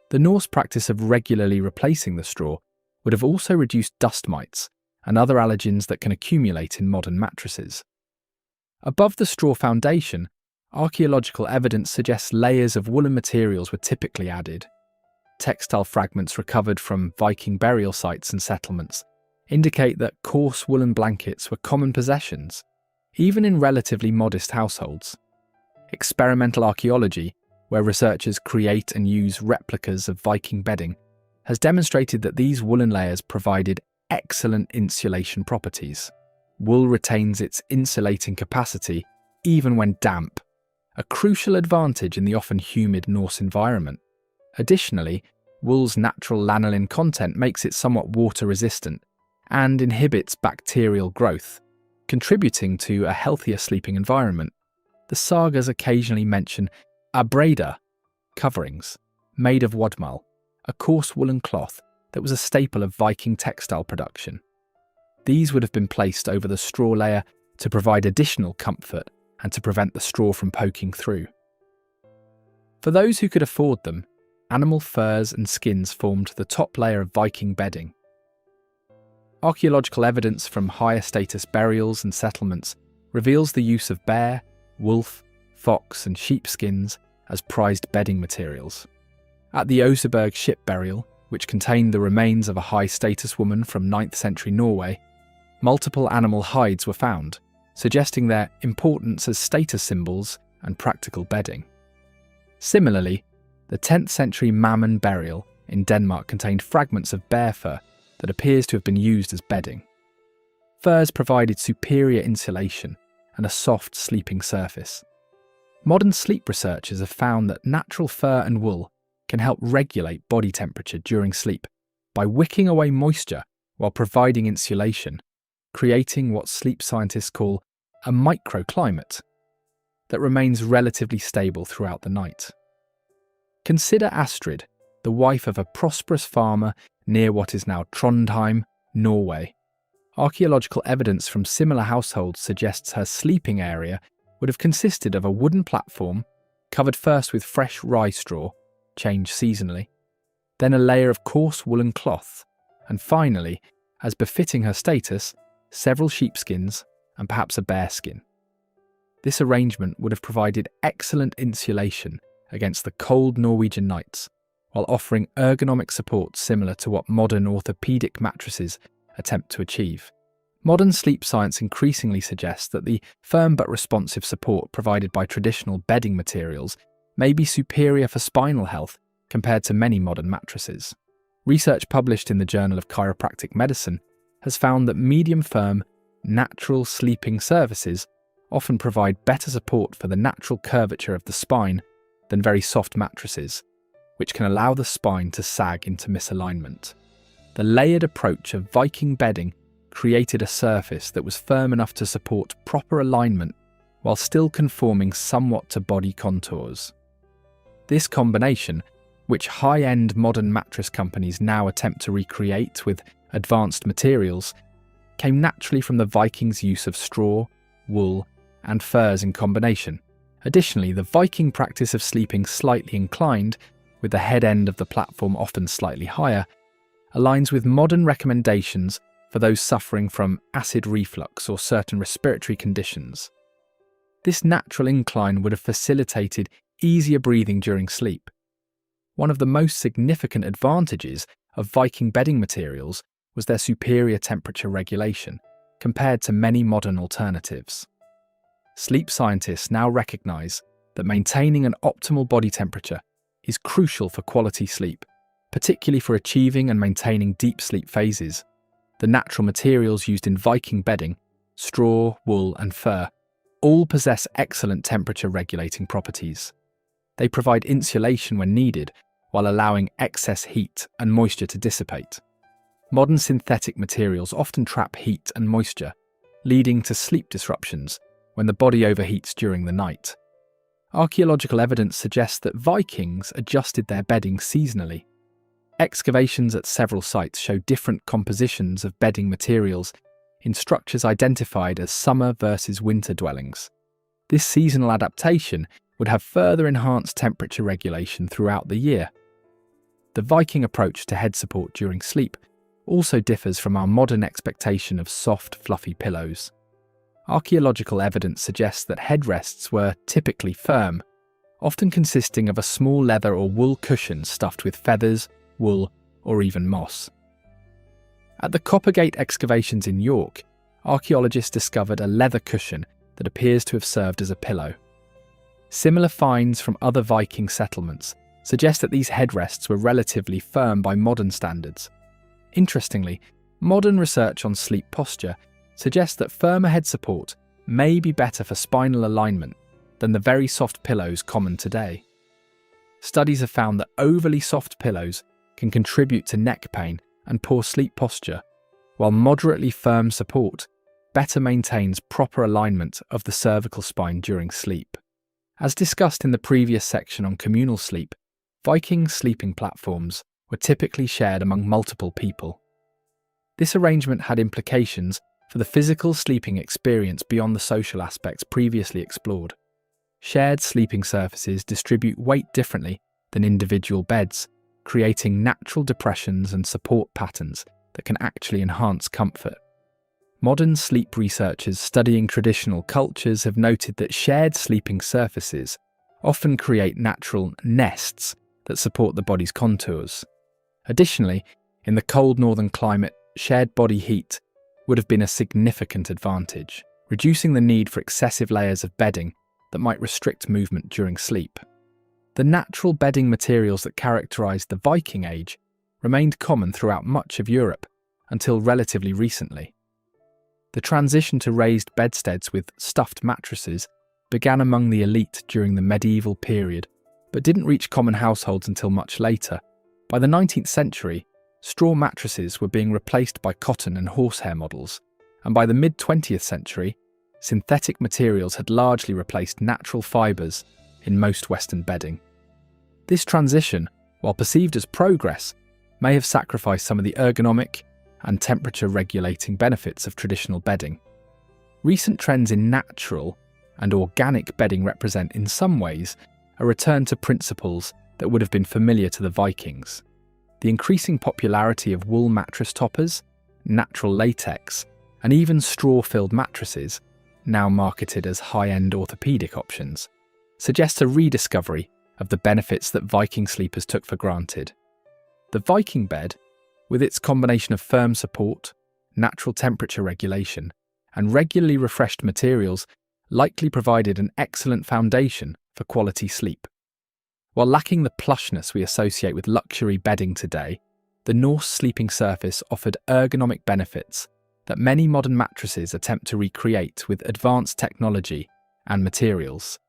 The Norse practice of regularly replacing the straw would have also reduced dust mites and other allergens that can accumulate in modern mattresses. Above the straw foundation, archaeological evidence suggests layers of woolen materials were typically added. Textile fragments recovered from Viking burial sites and settlements indicate that coarse woolen blankets were common possessions, even in relatively modest households. Experimental archaeology, where researchers create and use replicas of Viking bedding, has demonstrated that these woolen layers provided excellent insulation properties. Wool retains its insulating capacity even when damp, a crucial advantage in the often humid Norse environment. Additionally, wool's natural lanolin content makes it somewhat water-resistant and inhibits bacterial growth, contributing to a healthier sleeping environment. The sagas occasionally mention abreda, coverings, made of wadmal, a coarse woolen cloth that was a staple of Viking textile production. These would have been placed over the straw layer to provide additional comfort and to prevent the straw from poking through. For those who could afford them, animal furs and skins formed the top layer of Viking bedding. Archaeological evidence from higher status burials and settlements reveals the use of bear, wolf, fox and sheep skins as prized bedding materials. At the Oseberg ship burial, which contained the remains of a high-status woman from 9th century Norway, multiple animal hides were found, suggesting their importance as status symbols and practical bedding. Similarly, the 10th century Mammon burial in Denmark contained fragments of bear fur that appears to have been used as bedding. Furs provided superior insulation and a soft sleeping surface. Modern sleep researchers have found that natural fur and wool can help regulate body temperature during sleep by wicking away moisture while providing insulation, creating what sleep scientists call a microclimate that remains relatively stable throughout the night. Consider Astrid, the wife of a prosperous farmer near what is now Trondheim, Norway. Archaeological evidence from similar households suggests her sleeping area would have consisted of a wooden platform covered first with fresh rye straw, changed seasonally, then a layer of coarse woolen cloth, and finally, as befitting her status, several sheepskins and perhaps a bearskin. This arrangement would have provided excellent insulation against the cold Norwegian nights, while offering ergonomic support similar to what modern orthopedic mattresses attempt to achieve. Modern sleep science increasingly suggests that the firm but responsive support provided by traditional bedding materials may be superior for spinal health compared to many modern mattresses. Research published in the Journal of Chiropractic Medicine has found that medium-firm, natural sleeping surfaces often provide better support for the natural curvature of the spine than very soft mattresses, which can allow the spine to sag into misalignment. The layered approach of Viking bedding created a surface that was firm enough to support proper alignment while still conforming somewhat to body contours. This combination, which high-end modern mattress companies now attempt to recreate with advanced materials, came naturally from the Vikings' use of straw, wool, and furs in combination. Additionally, the Viking practice of sleeping slightly inclined, with the head end of the platform often slightly higher, aligns with modern recommendations for those suffering from acid reflux or certain respiratory conditions. This natural incline would have facilitated easier breathing during sleep. One of the most significant advantages of Viking bedding materials was their superior temperature regulation, compared to many modern alternatives. Sleep scientists now recognise that maintaining an optimal body temperature is crucial for quality sleep, particularly for achieving and maintaining deep sleep phases. The natural materials used in Viking bedding, straw, wool and fur, all possess excellent temperature regulating properties. They provide insulation when needed, while allowing excess heat and moisture to dissipate. Modern synthetic materials often trap heat and moisture, leading to sleep disruptions when the body overheats during the night. Archaeological evidence suggests that Vikings adjusted their bedding seasonally. Excavations at several sites show different compositions of bedding materials in structures identified as summer versus winter dwellings. This seasonal adaptation would have further enhanced temperature regulation throughout the year. The Viking approach to head support during sleep also differs from our modern expectation of soft, fluffy pillows. Archaeological evidence suggests that headrests were typically firm, often consisting of a small leather or wool cushion stuffed with feathers, wool, or even moss. At the Coppergate excavations in York, archaeologists discovered a leather cushion that appears to have served as a pillow. Similar finds from other Viking settlements suggest that these headrests were relatively firm by modern standards. Interestingly, modern research on sleep posture suggests that firmer head support may be better for spinal alignment than the very soft pillows common today. Studies have found that overly soft pillows can contribute to neck pain and poor sleep posture, while moderately firm support better maintains proper alignment of the cervical spine during sleep. As discussed in the previous section on communal sleep, Viking sleeping platforms were typically shared among multiple people. This arrangement had implications for the physical sleeping experience beyond the social aspects previously explored. Shared sleeping surfaces distribute weight differently than individual beds, creating natural depressions and support patterns that can actually enhance comfort. Modern sleep researchers studying traditional cultures have noted that shared sleeping surfaces often create natural nests that support the body's contours. Additionally, in the cold northern climate, shared body heat would have been a significant advantage, reducing the need for excessive layers of bedding that might restrict movement during sleep. The natural bedding materials that characterised the Viking Age remained common throughout much of Europe until relatively recently. The transition to raised bedsteads with stuffed mattresses began among the elite during the medieval period, but didn't reach common households until much later. By the 19th century, straw mattresses were being replaced by cotton and horsehair models, and by the mid-20th century, synthetic materials had largely replaced natural fibres in most Western bedding. This transition, while perceived as progress, may have sacrificed some of the ergonomic and temperature-regulating benefits of traditional bedding. Recent trends in natural and organic bedding represent, in some ways, a return to principles that would have been familiar to the Vikings. The increasing popularity of wool mattress toppers, natural latex, and even straw-filled mattresses, now marketed as high-end orthopedic options, suggests a rediscovery of the benefits that Viking sleepers took for granted. The Viking bed, with its combination of firm support, natural temperature regulation, and regularly refreshed materials, likely provided an excellent foundation for quality sleep. While lacking the plushness we associate with luxury bedding today, the Norse sleeping surface offered ergonomic benefits that many modern mattresses attempt to recreate with advanced technology and materials,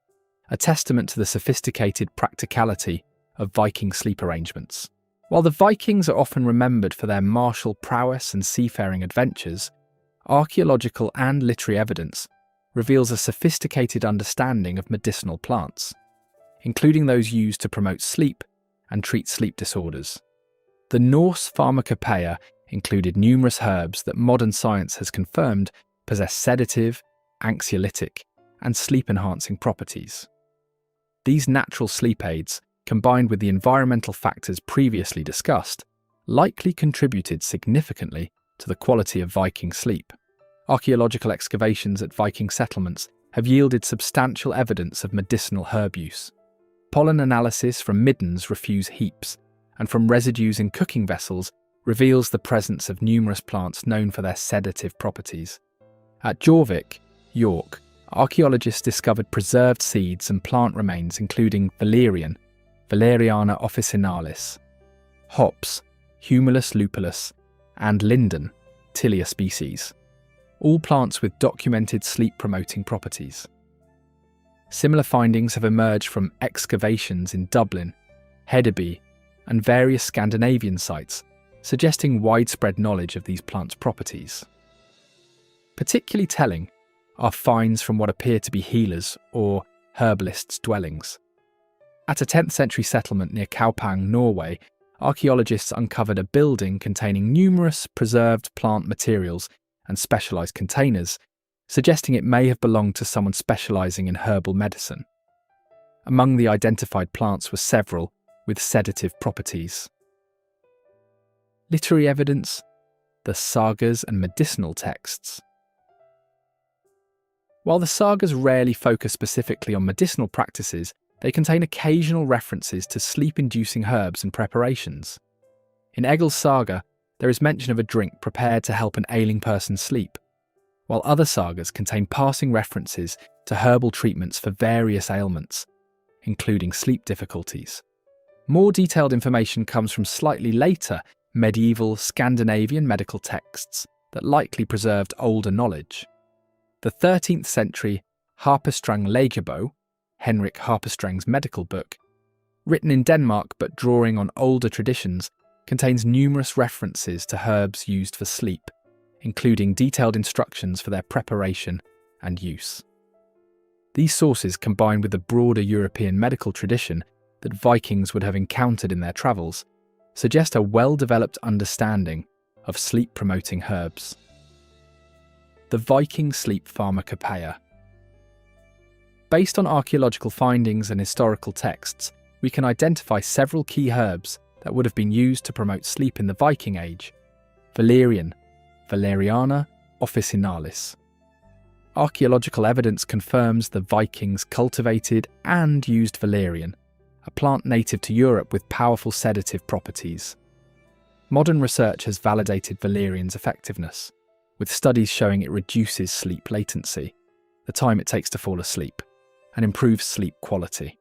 a testament to the sophisticated practicality of Viking sleep arrangements. While the Vikings are often remembered for their martial prowess and seafaring adventures, archaeological and literary evidence reveals a sophisticated understanding of medicinal plants, including those used to promote sleep and treat sleep disorders. The Norse pharmacopoeia included numerous herbs that modern science has confirmed possess sedative, anxiolytic, and sleep-enhancing properties. These natural sleep aids, combined with the environmental factors previously discussed, likely contributed significantly to the quality of Viking sleep. Archaeological excavations at Viking settlements have yielded substantial evidence of medicinal herb use. Pollen analysis from middens refuse heaps, and from residues in cooking vessels reveals the presence of numerous plants known for their sedative properties. At Jorvik, York, archaeologists discovered preserved seeds and plant remains including valerian, Valeriana officinalis, hops, Humulus lupulus, and linden, Tilia species, all plants with documented sleep-promoting properties. Similar findings have emerged from excavations in Dublin, Hedeby, and various Scandinavian sites, suggesting widespread knowledge of these plants' properties. Particularly telling are finds from what appear to be healers' or herbalists' dwellings. At a 10th century settlement near Kaupang, Norway, archaeologists uncovered a building containing numerous preserved plant materials and specialised containers, suggesting it may have belonged to someone specialising in herbal medicine. Among the identified plants were several with sedative properties. Literary evidence, the sagas and medicinal texts. While the sagas rarely focus specifically on medicinal practices, they contain occasional references to sleep-inducing herbs and preparations. In Egil's saga, there is mention of a drink prepared to help an ailing person sleep, while other sagas contain passing references to herbal treatments for various ailments, including sleep difficulties. More detailed information comes from slightly later medieval Scandinavian medical texts that likely preserved older knowledge. The 13th century Harpestrang Lægebog, Henrik Harpestrang's medical book, written in Denmark but drawing on older traditions, contains numerous references to herbs used for sleep, including detailed instructions for their preparation and use. These sources, combined with the broader European medical tradition that Vikings would have encountered in their travels, suggest a well-developed understanding of sleep-promoting herbs. The Viking sleep pharmacopoeia. Based on archaeological findings and historical texts, we can identify several key herbs that would have been used to promote sleep in the Viking Age. Valerian, Valeriana officinalis. Archaeological evidence confirms the Vikings cultivated and used valerian, a plant native to Europe with powerful sedative properties. Modern research has validated valerian's effectiveness, with studies showing it reduces sleep latency, the time it takes to fall asleep, and improves sleep quality.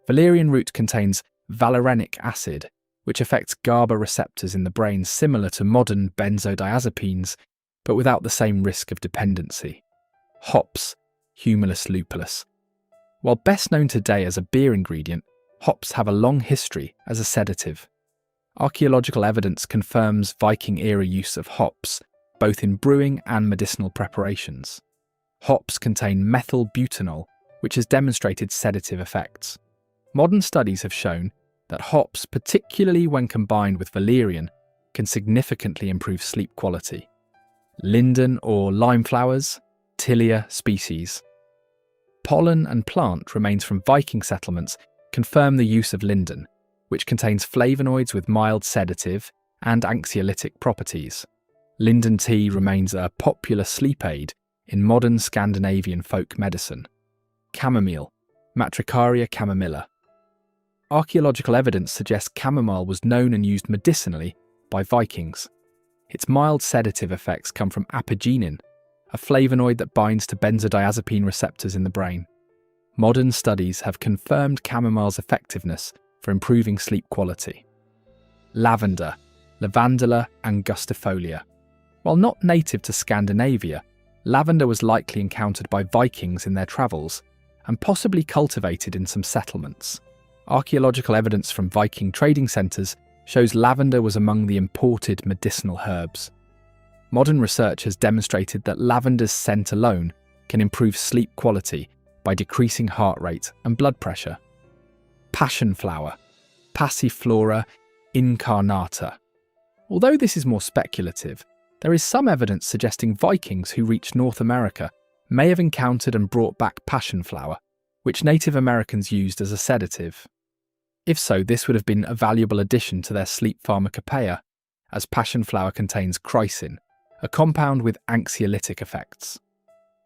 Valerian root contains valerianic acid, which affects GABA receptors in the brain similar to modern benzodiazepines, but without the same risk of dependency. Hops, Humulus lupulus. While best known today as a beer ingredient, hops have a long history as a sedative. Archaeological evidence confirms Viking-era use of hops, both in brewing and medicinal preparations. Hops contain methyl butanol, which has demonstrated sedative effects. Modern studies have shown that hops, particularly when combined with valerian, can significantly improve sleep quality. Linden or lime flowers, Tilia species. Pollen and plant remains from Viking settlements confirm the use of linden, which contains flavonoids with mild sedative and anxiolytic properties. Linden tea remains a popular sleep aid in modern Scandinavian folk medicine. Chamomile, Matricaria chamomilla. Archaeological evidence suggests chamomile was known and used medicinally by Vikings. Its mild sedative effects come from apigenin, a flavonoid that binds to benzodiazepine receptors in the brain. Modern studies have confirmed chamomile's effectiveness for improving sleep quality. Lavender, Lavandula angustifolia. While not native to Scandinavia, lavender was likely encountered by Vikings in their travels and possibly cultivated in some settlements. Archaeological evidence from Viking trading centres shows lavender was among the imported medicinal herbs. Modern research has demonstrated that lavender's scent alone can improve sleep quality by decreasing heart rate and blood pressure. Passion flower, Passiflora incarnata. Although this is more speculative, there is some evidence suggesting Vikings who reached North America may have encountered and brought back passion flower, which Native Americans used as a sedative. If so, this would have been a valuable addition to their sleep pharmacopoeia, as passion flower contains chrysin, a compound with anxiolytic effects.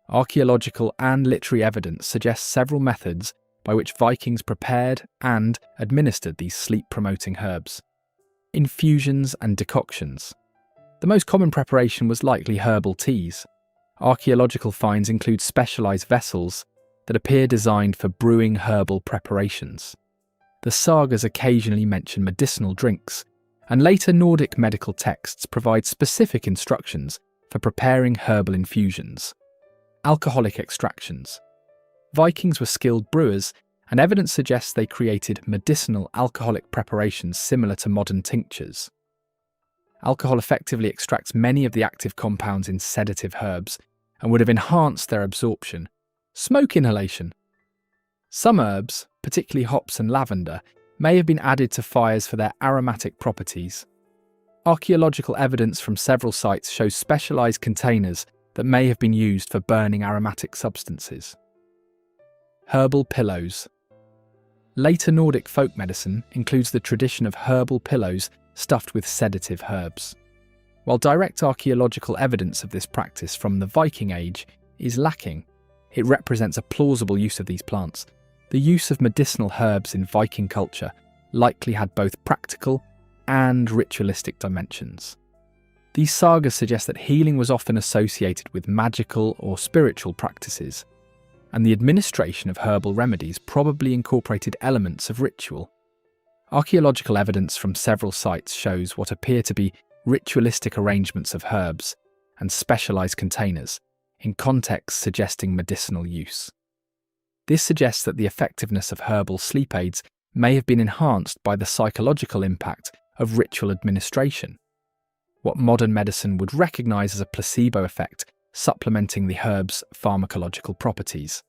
Archaeological and literary evidence suggests several methods by which Vikings prepared and administered these sleep-promoting herbs. Infusions and decoctions. The most common preparation was likely herbal teas. Archaeological finds include specialised vessels that appear designed for brewing herbal preparations. The sagas occasionally mention medicinal drinks, and later Nordic medical texts provide specific instructions for preparing herbal infusions. Alcoholic extractions. Vikings were skilled brewers, and evidence suggests they created medicinal alcoholic preparations similar to modern tinctures. Alcohol effectively extracts many of the active compounds in sedative herbs and would have enhanced their absorption. Smoke inhalation. Some herbs, particularly hops and lavender, may have been added to fires for their aromatic properties. Archaeological evidence from several sites shows specialised containers that may have been used for burning aromatic substances. Herbal pillows. Later Nordic folk medicine includes the tradition of herbal pillows stuffed with sedative herbs. While direct archaeological evidence of this practice from the Viking Age is lacking, it represents a plausible use of these plants. The use of medicinal herbs in Viking culture likely had both practical and ritualistic dimensions. These sagas suggest that healing was often associated with magical or spiritual practices, and the administration of herbal remedies probably incorporated elements of ritual. Archaeological evidence from several sites shows what appear to be ritualistic arrangements of herbs and specialized containers, in contexts suggesting medicinal use. This suggests that the effectiveness of herbal sleep aids may have been enhanced by the psychological impact of ritual administration, what modern medicine would recognize as a placebo effect supplementing the herb's pharmacological properties.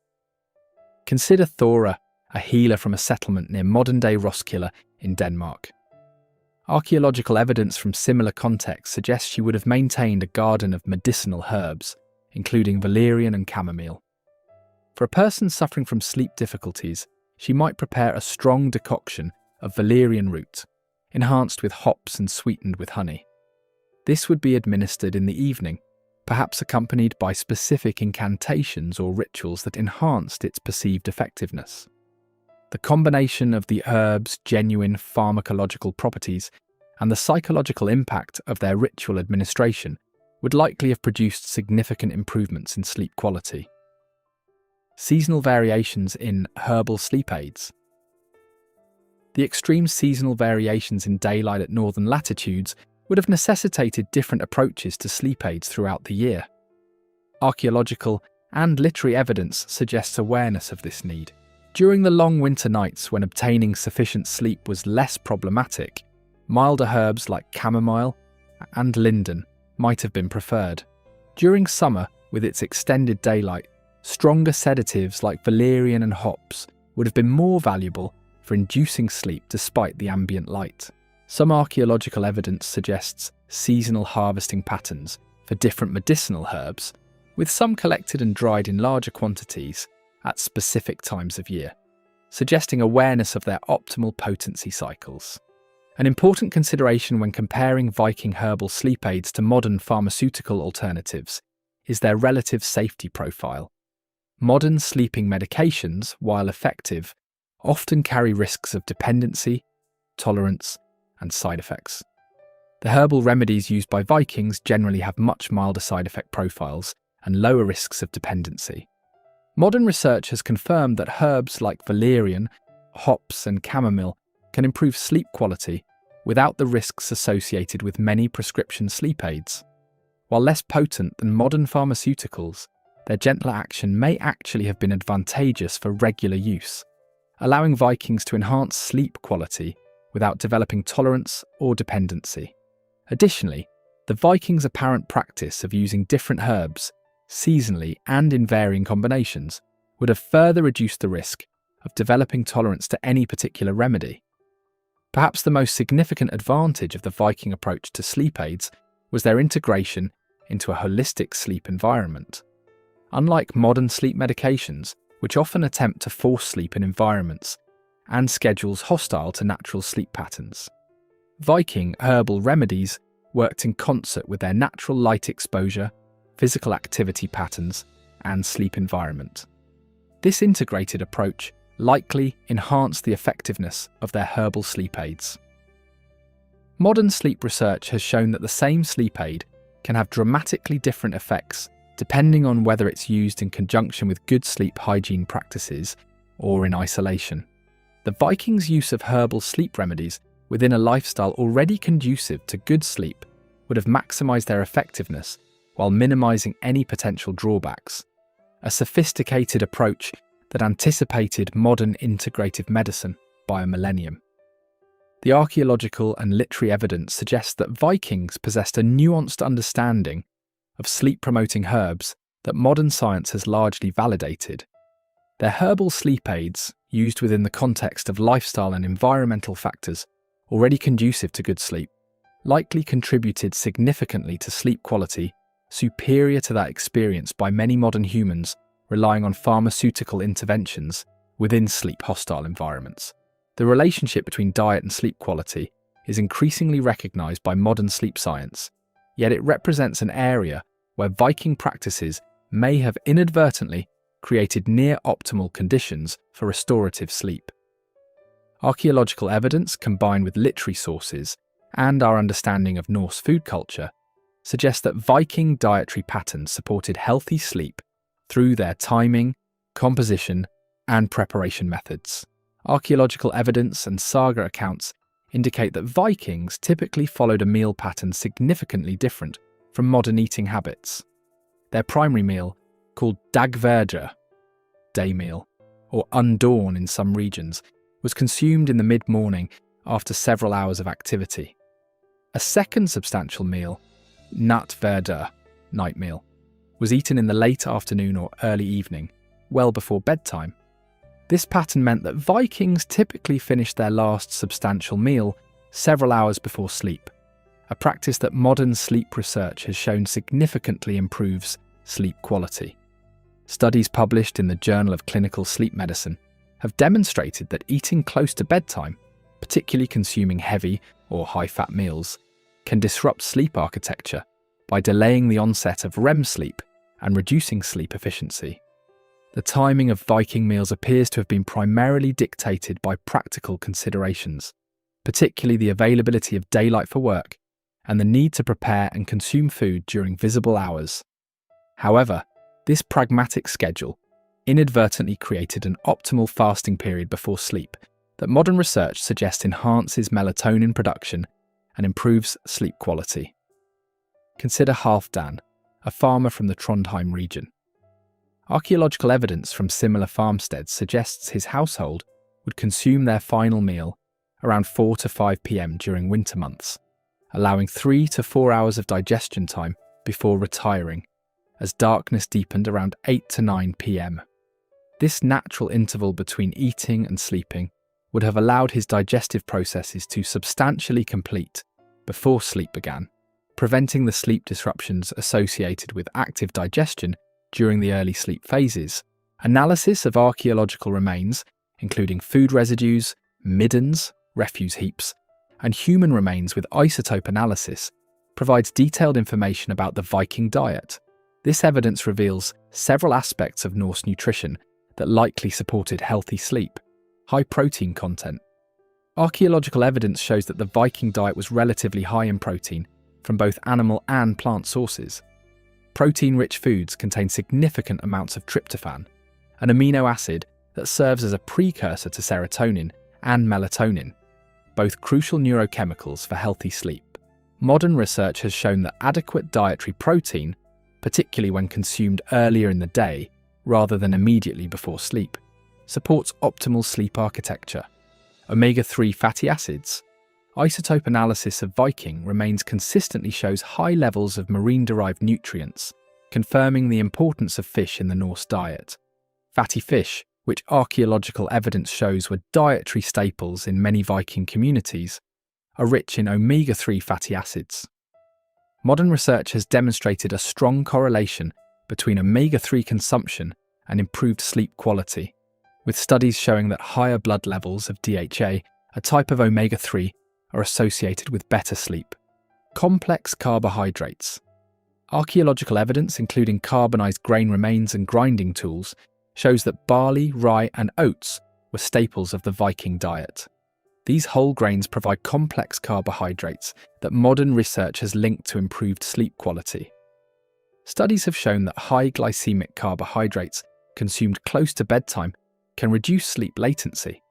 Consider Thora, a healer from a settlement near modern-day Roskilde in Denmark. Archaeological evidence from similar contexts suggests she would have maintained a garden of medicinal herbs, including valerian and chamomile. For a person suffering from sleep difficulties, she might prepare a strong decoction of valerian root, enhanced with hops and sweetened with honey. This would be administered in the evening, perhaps accompanied by specific incantations or rituals that enhanced its perceived effectiveness. The combination of the herb's genuine pharmacological properties and the psychological impact of their ritual administration would likely have produced significant improvements in sleep quality. Seasonal variations in herbal sleep aids. The extreme seasonal variations in daylight at northern latitudes would have necessitated different approaches to sleep aids throughout the year. Archaeological and literary evidence suggests awareness of this need. During the long winter nights when obtaining sufficient sleep was less problematic, milder herbs like chamomile and linden might have been preferred. During summer, with its extended daylight, stronger sedatives like valerian and hops would have been more valuable for inducing sleep despite the ambient light. Some archaeological evidence suggests seasonal harvesting patterns for different medicinal herbs, with some collected and dried in larger quantities at specific times of year, suggesting awareness of their optimal potency cycles. An important consideration when comparing Viking herbal sleep aids to modern pharmaceutical alternatives is their relative safety profile. Modern sleeping medications, while effective, often carry risks of dependency, tolerance, and side effects. The herbal remedies used by Vikings generally have much milder side effect profiles and lower risks of dependency. Modern research has confirmed that herbs like valerian, hops, and chamomile can improve sleep quality without the risks associated with many prescription sleep aids. While less potent than modern pharmaceuticals, their gentler action may actually have been advantageous for regular use, allowing Vikings to enhance sleep quality without developing tolerance or dependency. Additionally, the Vikings' apparent practice of using different herbs, seasonally and in varying combinations, would have further reduced the risk of developing tolerance to any particular remedy. Perhaps the most significant advantage of the Viking approach to sleep aids was their integration into a holistic sleep environment. Unlike modern sleep medications, which often attempt to force sleep in environments and schedules hostile to natural sleep patterns, Viking herbal remedies worked in concert with their natural light exposure, physical activity patterns, and sleep environment. This integrated approach likely enhanced the effectiveness of their herbal sleep aids. Modern sleep research has shown that the same sleep aid can have dramatically different effects depending on whether it's used in conjunction with good sleep hygiene practices or in isolation. The Vikings' use of herbal sleep remedies within a lifestyle already conducive to good sleep would have maximised their effectiveness while minimising any potential drawbacks, a sophisticated approach that anticipated modern integrative medicine by a millennium. The archaeological and literary evidence suggests that Vikings possessed a nuanced understanding of sleep-promoting herbs that modern science has largely validated. Their herbal sleep aids, used within the context of lifestyle and environmental factors already conducive to good sleep, likely contributed significantly to sleep quality superior to that experienced by many modern humans relying on pharmaceutical interventions within sleep-hostile environments. The relationship between diet and sleep quality is increasingly recognized by modern sleep science, yet it represents an area where Viking practices may have inadvertently created near-optimal conditions for restorative sleep. Archaeological evidence combined with literary sources and our understanding of Norse food culture suggests that Viking dietary patterns supported healthy sleep through their timing, composition, and preparation methods. Archaeological evidence and saga accounts indicate that Vikings typically followed a meal pattern significantly different from modern eating habits. Their primary meal, called dagverja, day meal, or undawn in some regions, was consumed in the mid-morning after several hours of activity. A second substantial meal, nattverda, night meal, was eaten in the late afternoon or early evening, well before bedtime. This pattern meant that Vikings typically finished their last substantial meal several hours before sleep, a practice that modern sleep research has shown significantly improves sleep quality. Studies published in the Journal of Clinical Sleep Medicine have demonstrated that eating close to bedtime, particularly consuming heavy or high-fat meals, can disrupt sleep architecture by delaying the onset of REM sleep and reducing sleep efficiency. The timing of Viking meals appears to have been primarily dictated by practical considerations, particularly the availability of daylight for work and the need to prepare and consume food during visible hours. However, this pragmatic schedule inadvertently created an optimal fasting period before sleep that modern research suggests enhances melatonin production and improves sleep quality. Consider Halfdan, a farmer from the Trondheim region. Archaeological evidence from similar farmsteads suggests his household would consume their final meal around 4 to 5 p.m. during winter months, allowing 3 to 4 hours of digestion time before retiring, as darkness deepened around 8 to 9 p.m. This natural interval between eating and sleeping would have allowed his digestive processes to substantially complete before sleep began, preventing the sleep disruptions associated with active digestion during the early sleep phases. Analysis of archaeological remains, including food residues, middens, refuse heaps, and human remains with isotope analysis, provides detailed information about the Viking diet. This evidence reveals several aspects of Norse nutrition that likely supported healthy sleep. High protein content. Archaeological evidence shows that the Viking diet was relatively high in protein from both animal and plant sources. Protein-rich foods contain significant amounts of tryptophan, an amino acid that serves as a precursor to serotonin and melatonin, both crucial neurochemicals for healthy sleep. Modern research has shown that adequate dietary protein, particularly when consumed earlier in the day rather than immediately before sleep, supports optimal sleep architecture. Omega-3 fatty acids. Isotope analysis of Viking remains consistently shows high levels of marine-derived nutrients, confirming the importance of fish in the Norse diet. Fatty fish, which archaeological evidence shows were dietary staples in many Viking communities, are rich in omega-3 fatty acids. Modern research has demonstrated a strong correlation between omega-3 consumption and improved sleep quality, with studies showing that higher blood levels of DHA, a type of omega-3, are associated with better sleep. Complex carbohydrates. Archaeological evidence, including carbonized grain remains and grinding tools, shows that barley, rye, and oats were staples of the Viking diet. These whole grains provide complex carbohydrates that modern research has linked to improved sleep quality. Studies have shown that high glycemic carbohydrates consumed close to bedtime can reduce sleep latency,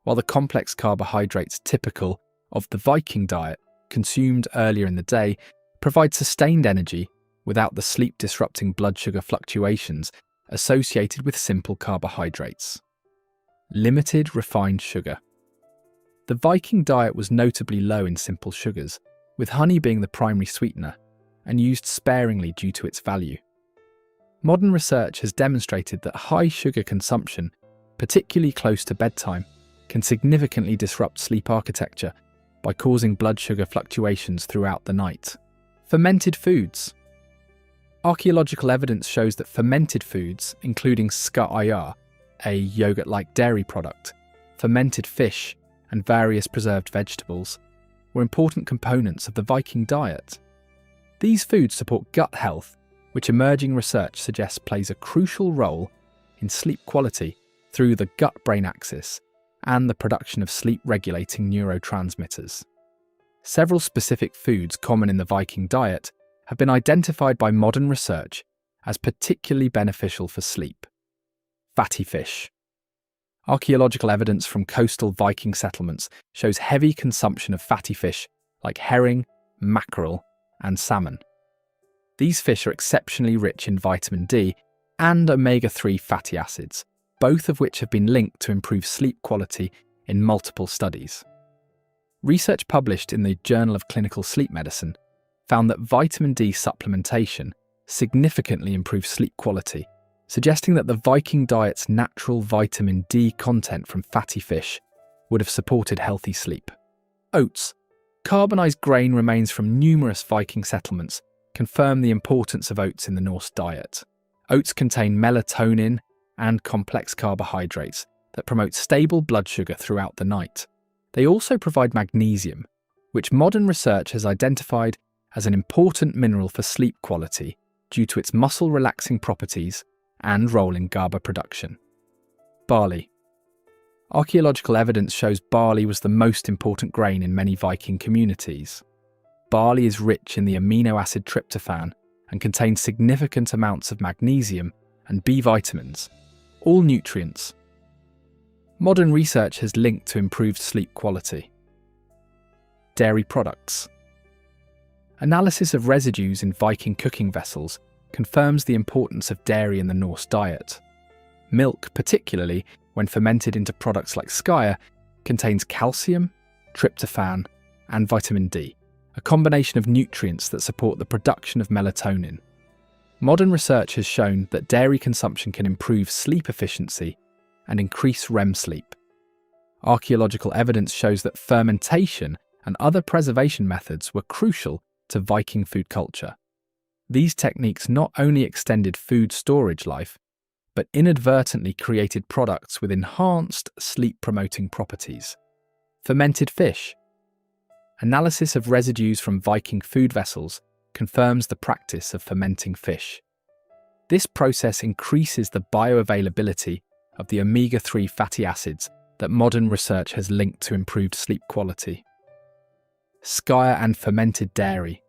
while the complex carbohydrates typical of the Viking diet, consumed earlier in the day, provide sustained energy without the sleep-disrupting blood sugar fluctuations associated with simple carbohydrates. Limited refined sugar. The Viking diet was notably low in simple sugars, with honey being the primary sweetener, and used sparingly due to its value. Modern research has demonstrated that high sugar consumption, particularly close to bedtime, can significantly disrupt sleep architecture by causing blood sugar fluctuations throughout the night. Fermented foods. Archaeological evidence shows that fermented foods, including ska, a yogurt-like dairy product, fermented fish, and various preserved vegetables, were important components of the Viking diet. These foods support gut health, which emerging research suggests plays a crucial role in sleep quality through the gut-brain axis and the production of sleep-regulating neurotransmitters. Several specific foods common in the Viking diet have been identified by modern research as particularly beneficial for sleep. Fatty fish. Archaeological evidence from coastal Viking settlements shows heavy consumption of fatty fish like herring, mackerel, and salmon. These fish are exceptionally rich in vitamin D and omega-3 fatty acids, both of which have been linked to improve sleep quality in multiple studies. Research published in the Journal of Clinical Sleep Medicine found that vitamin D supplementation significantly improves sleep quality, suggesting that the Viking diet's natural vitamin D content from fatty fish would have supported healthy sleep. Oats. Carbonized grain remains from numerous Viking settlements confirm the importance of oats in the Norse diet. Oats contain melatonin and complex carbohydrates that promote stable blood sugar throughout the night. They also provide magnesium, which modern research has identified as an important mineral for sleep quality due to its muscle-relaxing properties and role in GABA production. Barley. Archaeological evidence shows barley was the most important grain in many Viking communities. Barley is rich in the amino acid tryptophan and contains significant amounts of magnesium and B vitamins, all nutrients. Modern research has linked to improved sleep quality. Dairy products. Analysis of residues in Viking cooking vessels confirms the importance of dairy in the Norse diet. Milk, particularly when fermented into products like skyr, contains calcium, tryptophan, and vitamin D, a combination of nutrients that support the production of melatonin. Modern research has shown that dairy consumption can improve sleep efficiency and increase REM sleep. Archaeological evidence shows that fermentation and other preservation methods were crucial to Viking food culture. These techniques not only extended food storage life, but inadvertently created products with enhanced sleep-promoting properties. Fermented fish. Analysis of residues from Viking food vessels confirms the practice of fermenting fish. This process increases the bioavailability of the omega-3 fatty acids that modern research has linked to improved sleep quality. Skyr and fermented dairy.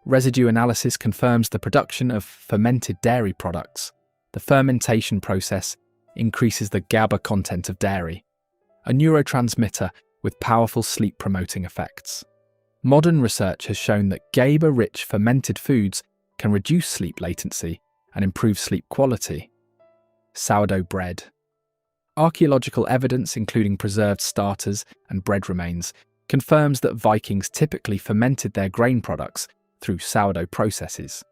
Residue analysis confirms the production of fermented dairy products. The fermentation process increases the GABA content of dairy, a neurotransmitter with powerful sleep-promoting effects. Modern research has shown that GABA-rich fermented foods can reduce sleep latency and improve sleep quality. Sourdough bread. Archaeological evidence, including preserved starters and bread remains, confirms that Vikings typically fermented their grain products through sourdough processes.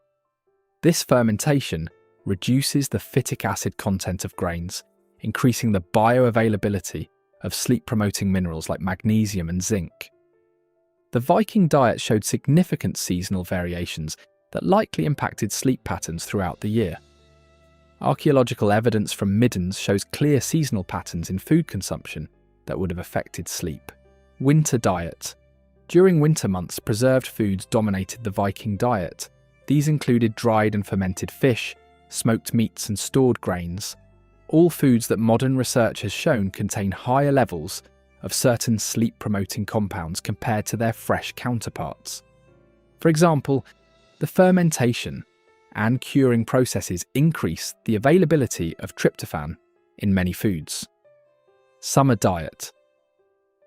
This fermentation reduces the phytic acid content of grains, increasing the bioavailability of sleep-promoting minerals like magnesium and zinc. The Viking diet showed significant seasonal variations that likely impacted sleep patterns throughout the year. Archaeological evidence from middens shows clear seasonal patterns in food consumption that would have affected sleep. Winter diet. During winter months, preserved foods dominated the Viking diet. These included dried and fermented fish, smoked meats and stored grains, all foods that modern research has shown contain higher levels of certain sleep-promoting compounds compared to their fresh counterparts. For example, the fermentation and curing processes increase the availability of tryptophan in many foods. Summer diet.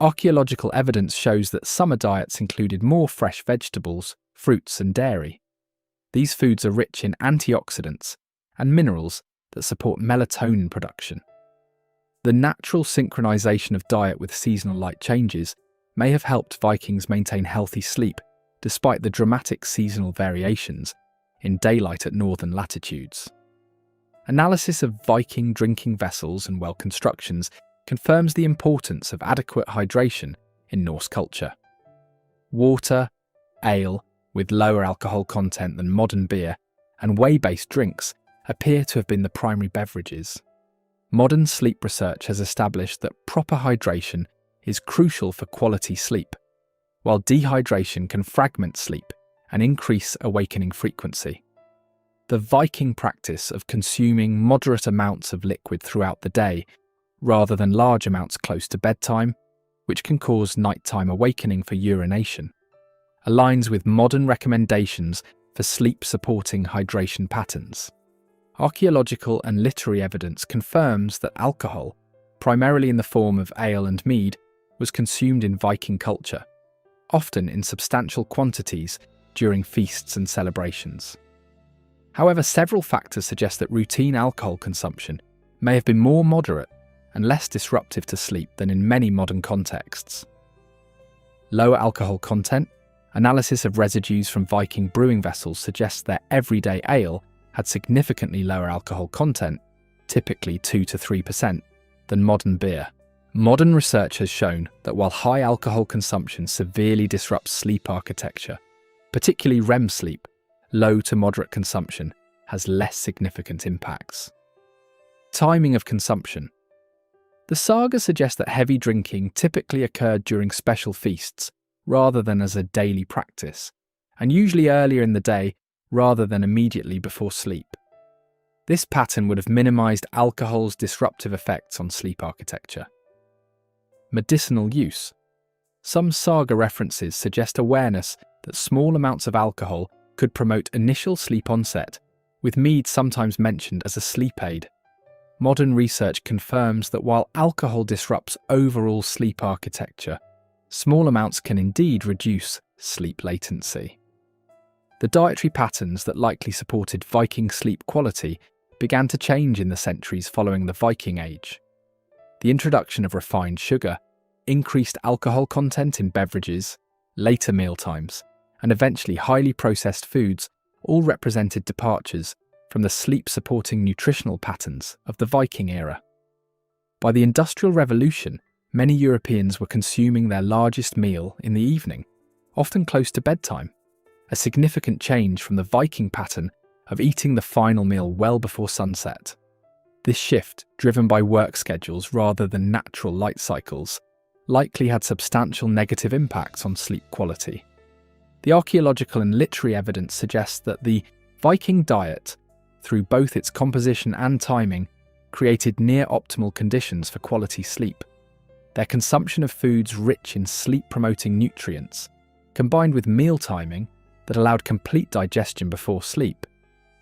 Archaeological evidence shows that summer diets included more fresh vegetables, fruits and dairy. These foods are rich in antioxidants and minerals that support melatonin production. The natural synchronization of diet with seasonal light changes may have helped Vikings maintain healthy sleep despite the dramatic seasonal variations in daylight at northern latitudes. Analysis of Viking drinking vessels and well constructions confirms the importance of adequate hydration in Norse culture. Water, ale, with lower alcohol content than modern beer, and whey-based drinks appear to have been the primary beverages. Modern sleep research has established that proper hydration is crucial for quality sleep. while dehydration can fragment sleep and increase awakening frequency. The Viking practice of consuming moderate amounts of liquid throughout the day, rather than large amounts close to bedtime, which can cause nighttime awakening for urination, aligns with modern recommendations for sleep-supporting hydration patterns. Archaeological and literary evidence confirms that alcohol, primarily in the form of ale and mead, was consumed in Viking culture, often in substantial quantities during feasts and celebrations. However, several factors suggest that routine alcohol consumption may have been more moderate and less disruptive to sleep than in many modern contexts. Lower alcohol content, analysis of residues from Viking brewing vessels suggests their everyday ale had significantly lower alcohol content, typically 2 to 3%, than modern beer. Modern research has shown that while high alcohol consumption severely disrupts sleep architecture, particularly REM sleep, low to moderate consumption has less significant impacts. Timing of consumption. The saga suggests that heavy drinking typically occurred during special feasts rather than as a daily practice, and usually earlier in the day rather than immediately before sleep. This pattern would have minimized alcohol's disruptive effects on sleep architecture. Medicinal use. Some saga references suggest awareness that small amounts of alcohol could promote initial sleep onset, with mead sometimes mentioned as a sleep aid. Modern research confirms that while alcohol disrupts overall sleep architecture, small amounts can indeed reduce sleep latency. The dietary patterns that likely supported Viking sleep quality began to change in the centuries following the Viking Age. The introduction of refined sugar, increased alcohol content in beverages, later mealtimes, and eventually highly processed foods all represented departures from the sleep-supporting nutritional patterns of the Viking era. By the Industrial Revolution, many Europeans were consuming their largest meal in the evening, often close to bedtime, a significant change from the Viking pattern of eating the final meal well before sunset. This shift, driven by work schedules rather than natural light cycles, likely had substantial negative impacts on sleep quality. The archaeological and literary evidence suggests that the Viking diet, through both its composition and timing, created near-optimal conditions for quality sleep. Their consumption of foods rich in sleep-promoting nutrients, combined with meal timing that allowed complete digestion before sleep,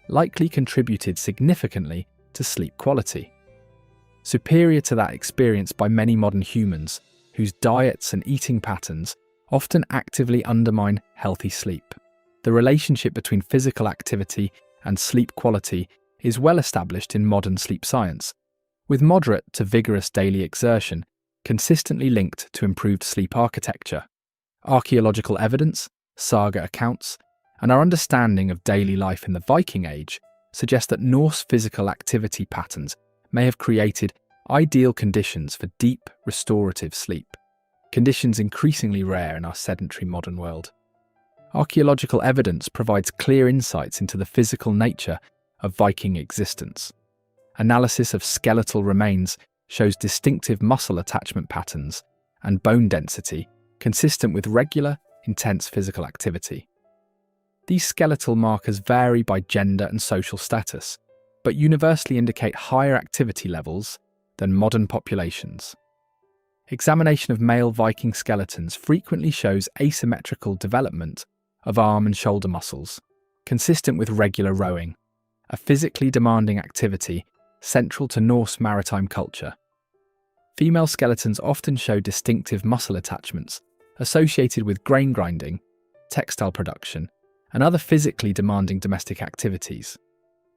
likely contributed significantly to sleep quality. Superior to that experienced by many modern humans, whose diets and eating patterns often actively undermine healthy sleep. The relationship between physical activity and sleep quality is well established in modern sleep science, with moderate to vigorous daily exertion consistently linked to improved sleep architecture. Archaeological evidence, saga accounts, and our understanding of daily life in the Viking Age suggest that Norse physical activity patterns may have created ideal conditions for deep, restorative sleep, conditions increasingly rare in our sedentary modern world. Archaeological evidence provides clear insights into the physical nature of Viking existence. Analysis of skeletal remains shows distinctive muscle attachment patterns and bone density consistent with regular, intense physical activity. These skeletal markers vary by gender and social status, but universally indicate higher activity levels than modern populations. Examination of male Viking skeletons frequently shows asymmetrical development of arm and shoulder muscles, consistent with regular rowing, a physically demanding activity central to Norse maritime culture. Female skeletons often show distinctive muscle attachments associated with grain grinding, textile production, and other physically demanding domestic activities.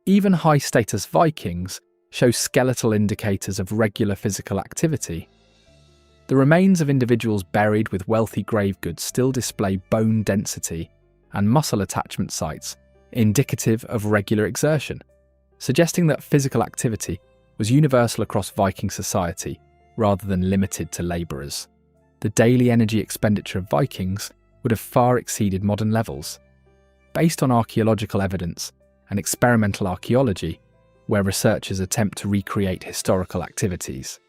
Even high-status Vikings show skeletal indicators of regular physical activity. The remains of individuals buried with wealthy grave goods still display bone density and muscle attachment sites indicative of regular exertion, suggesting that physical activity was universal across Viking society rather than limited to labourers. The daily energy expenditure of Vikings would have far exceeded modern levels. Based on archaeological evidence and experimental archaeology, where researchers attempt to recreate historical activities,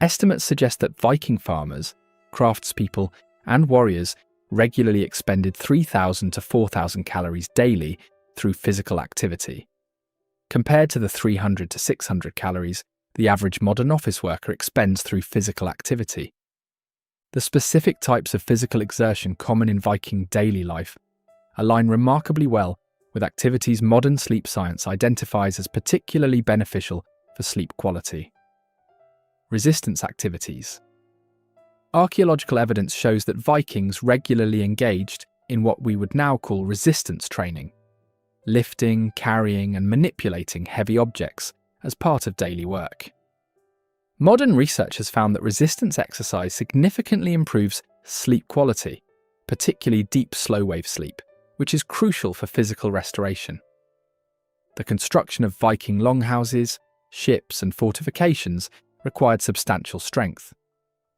estimates suggest that Viking farmers, craftspeople, and warriors regularly expended 3,000 to 4,000 calories daily through physical activity, compared to the 300 to 600 calories the average modern office worker expends through physical activity. The specific types of physical exertion common in Viking daily life align remarkably well with activities modern sleep science identifies as particularly beneficial for sleep quality. Resistance activities. Archaeological evidence shows that Vikings regularly engaged in what we would now call resistance training, lifting, carrying, and manipulating heavy objects as part of daily work. Modern research has found that resistance exercise significantly improves sleep quality, particularly deep slow-wave sleep, which is crucial for physical restoration. The construction of Viking longhouses, ships, and fortifications required substantial strength.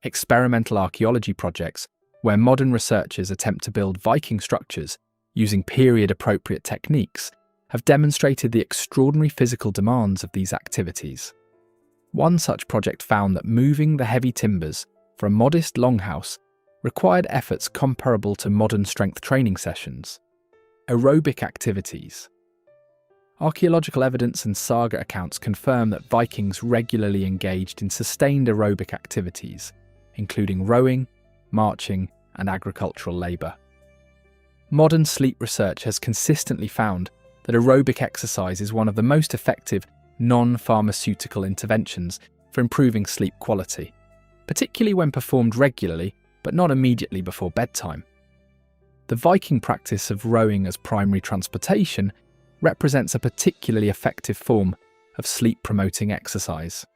Experimental archaeology projects, where modern researchers attempt to build Viking structures using period-appropriate techniques, have demonstrated the extraordinary physical demands of these activities. One such project found that moving the heavy timbers for a modest longhouse required efforts comparable to modern strength training sessions. Aerobic activities. Archaeological evidence and saga accounts confirm that Vikings regularly engaged in sustained aerobic activities, including rowing, marching, and agricultural labour. Modern sleep research has consistently found that aerobic exercise is one of the most effective non-pharmaceutical interventions for improving sleep quality, particularly when performed regularly but not immediately before bedtime. The Viking practice of rowing as primary transportation represents a particularly effective form of sleep-promoting exercise.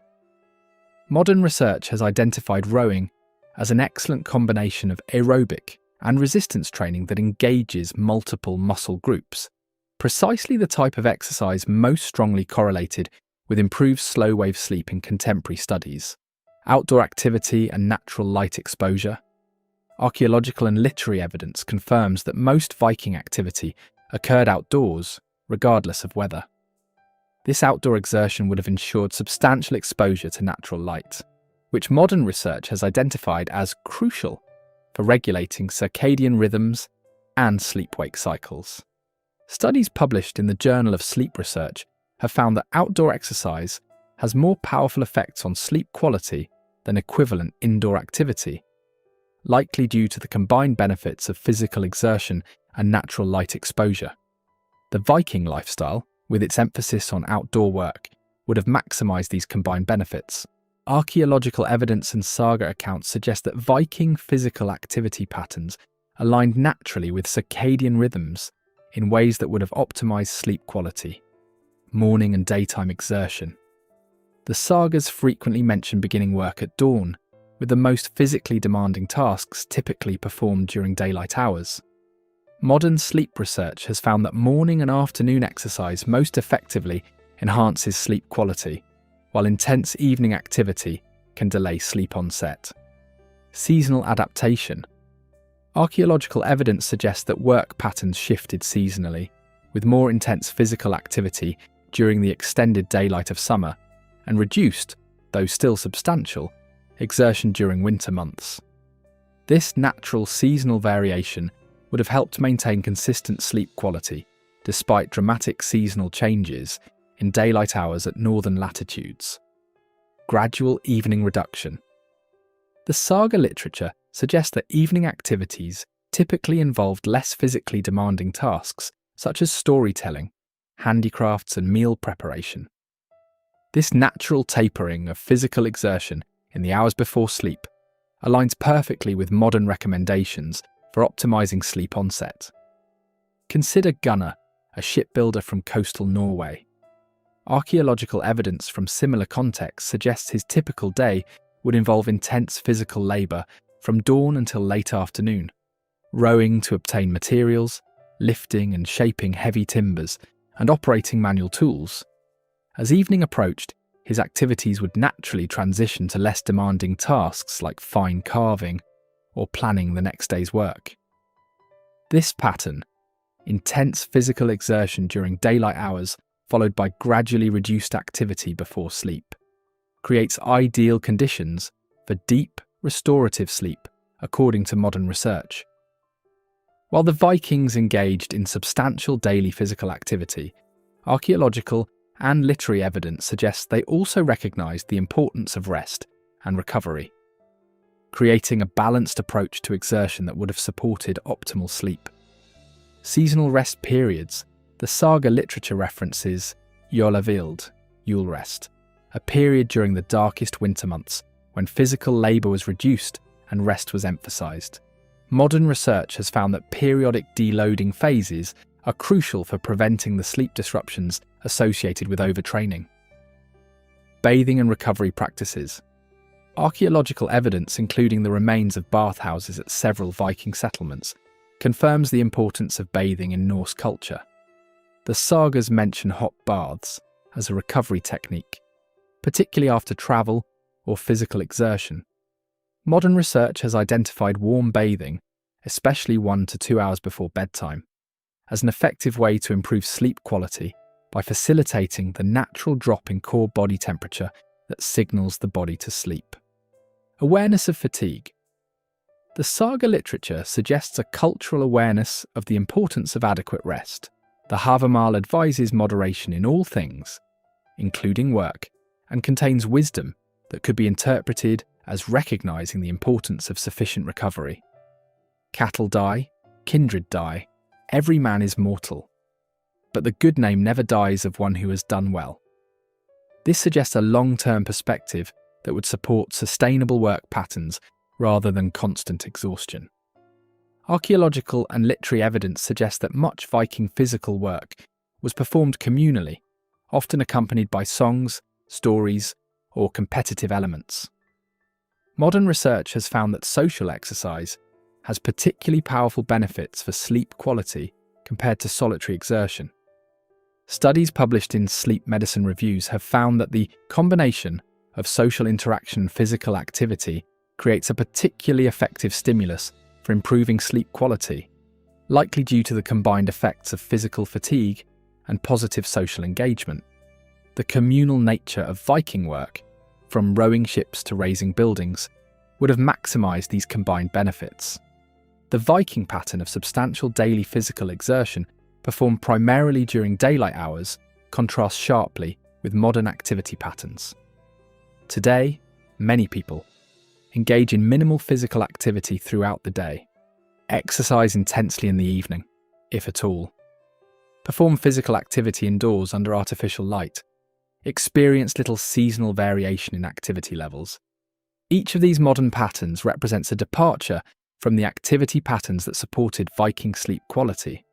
Modern research has identified rowing as an excellent combination of aerobic and resistance training that engages multiple muscle groups, precisely the type of exercise most strongly correlated with improved slow-wave sleep in contemporary studies. Outdoor activity and natural light exposure. Archaeological and literary evidence confirms that most Viking activity occurred outdoors, regardless of weather. This outdoor exertion would have ensured substantial exposure to natural light, which modern research has identified as crucial for regulating circadian rhythms and sleep-wake cycles. Studies published in the Journal of Sleep Research have found that outdoor exercise has more powerful effects on sleep quality than equivalent indoor activity, likely due to the combined benefits of physical exertion and natural light exposure. The Viking lifestyle, with its emphasis on outdoor work, would have maximised these combined benefits. Archaeological evidence and saga accounts suggest that Viking physical activity patterns aligned naturally with circadian rhythms in ways that would have optimised sleep quality. Morning and daytime exertion. The sagas frequently mention beginning work at dawn, with the most physically demanding tasks typically performed during daylight hours. Modern sleep research has found that morning and afternoon exercise most effectively enhances sleep quality, while intense evening activity can delay sleep onset. Seasonal adaptation. Archaeological evidence suggests that work patterns shifted seasonally, with more intense physical activity during the extended daylight of summer, and reduced, though still substantial, exertion during winter months. This natural seasonal variation would have helped maintain consistent sleep quality, despite dramatic seasonal changes in daylight hours at northern latitudes. Gradual evening reduction. The saga literature suggests that evening activities typically involved less physically demanding tasks, such as storytelling, handicrafts, and meal preparation. This natural tapering of physical exertion in the hours before sleep aligns perfectly with modern recommendations for optimizing sleep onset. Consider Gunnar, a shipbuilder from coastal Norway. Archaeological evidence from similar contexts suggests his typical day would involve intense physical labor from dawn until late afternoon, rowing to obtain materials, lifting and shaping heavy timbers, and operating manual tools. As evening approached, his activities would naturally transition to less demanding tasks like fine carving or planning the next day's work. This pattern, intense physical exertion during daylight hours followed by gradually reduced activity before sleep, creates ideal conditions for deep, restorative sleep, according to modern research. While the Vikings engaged in substantial daily physical activity, archaeological and literary evidence suggests they also recognised the importance of rest and recovery, creating a balanced approach to exertion that would have supported optimal sleep. Seasonal rest periods. The saga literature references Jolavild, Yule rest, a period during the darkest winter months when physical labour was reduced and rest was emphasised. Modern research has found that periodic deloading phases are crucial for preventing the sleep disruptions associated with overtraining. Bathing and recovery practices. Archaeological evidence, including the remains of bathhouses at several Viking settlements, confirms the importance of bathing in Norse culture. The sagas mention hot baths as a recovery technique, particularly after travel or physical exertion. Modern research has identified warm bathing, especially 1 to 2 hours before bedtime, as an effective way to improve sleep quality by facilitating the natural drop in core body temperature that signals the body to sleep. Awareness of fatigue. The saga literature suggests a cultural awareness of the importance of adequate rest. The Havamal advises moderation in all things, including work, and contains wisdom that could be interpreted as recognising the importance of sufficient recovery. Cattle die, kindred die, every man is mortal, but the good name never dies of one who has done well. This suggests a long-term perspective that would support sustainable work patterns rather than constant exhaustion. Archaeological and literary evidence suggests that much Viking physical work was performed communally, often accompanied by songs, stories, or competitive elements. Modern research has found that social exercise has particularly powerful benefits for sleep quality compared to solitary exertion. Studies published in sleep medicine reviews have found that the combination of social interaction and physical activity creates a particularly effective stimulus for improving sleep quality, likely due to the combined effects of physical fatigue and positive social engagement. The communal nature of Viking work, from rowing ships to raising buildings, would have maximised these combined benefits. The Viking pattern of substantial daily physical exertion performed primarily during daylight hours contrasts sharply with modern activity patterns. Today, many people engage in minimal physical activity throughout the day, exercise intensely in the evening, if at all, perform physical activity indoors under artificial light, experience little seasonal variation in activity levels. Each of these modern patterns represents a departure from the activity patterns that supported Viking sleep quality.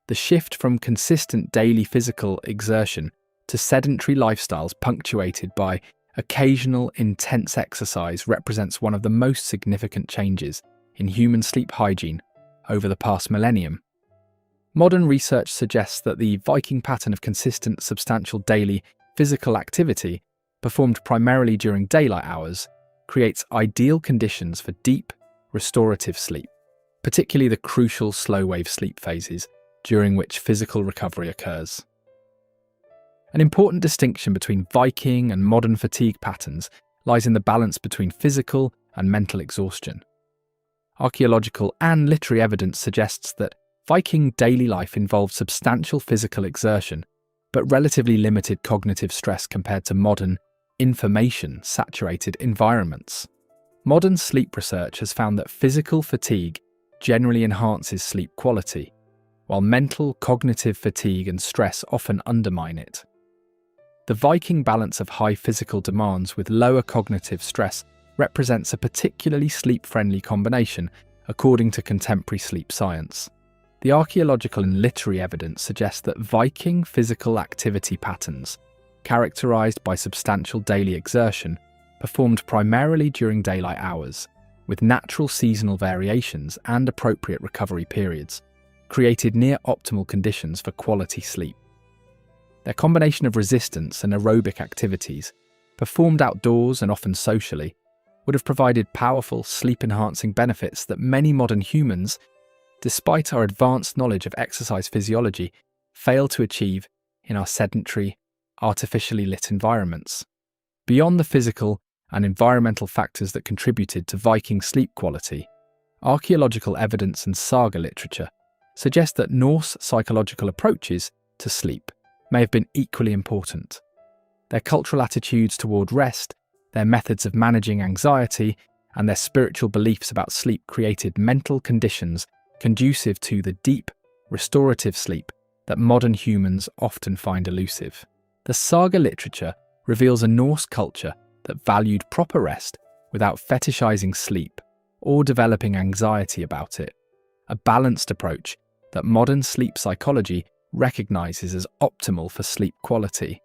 The shift from consistent daily physical exertion to sedentary lifestyles punctuated by occasional intense exercise represents one of the most significant changes in human sleep hygiene over the past millennium. Modern research suggests that the Viking pattern of consistent, substantial daily physical activity, performed primarily during daylight hours, creates ideal conditions for deep, restorative sleep, particularly the crucial slow-wave sleep phases during which physical recovery occurs. An important distinction between Viking and modern fatigue patterns lies in the balance between physical and mental exhaustion. Archaeological and literary evidence suggests that Viking daily life involved substantial physical exertion, but relatively limited cognitive stress compared to modern, information-saturated environments. Modern sleep research has found that physical fatigue generally enhances sleep quality, while mental, cognitive fatigue and stress often undermine it. The Viking balance of high physical demands with lower cognitive stress represents a particularly sleep-friendly combination, according to contemporary sleep science. The archaeological and literary evidence suggests that Viking physical activity patterns, characterized by substantial daily exertion, performed primarily during daylight hours, with natural seasonal variations and appropriate recovery periods, created near-optimal conditions for quality sleep. Their combination of resistance and aerobic activities, performed outdoors and often socially, would have provided powerful sleep-enhancing benefits that many modern humans, despite our advanced knowledge of exercise physiology, fail to achieve in our sedentary, artificially lit environments. Beyond the physical and environmental factors that contributed to Viking sleep quality, Archaeological evidence and saga literature suggest that Norse psychological approaches to sleep may have been equally important. Their cultural attitudes toward rest, their methods of managing anxiety, and their spiritual beliefs about sleep created mental conditions conducive to the deep, restorative sleep that modern humans often find elusive. The saga literature reveals a Norse culture that valued proper rest without fetishizing sleep or developing anxiety about it, a balanced approach that modern sleep psychology recognizes as optimal for sleep quality.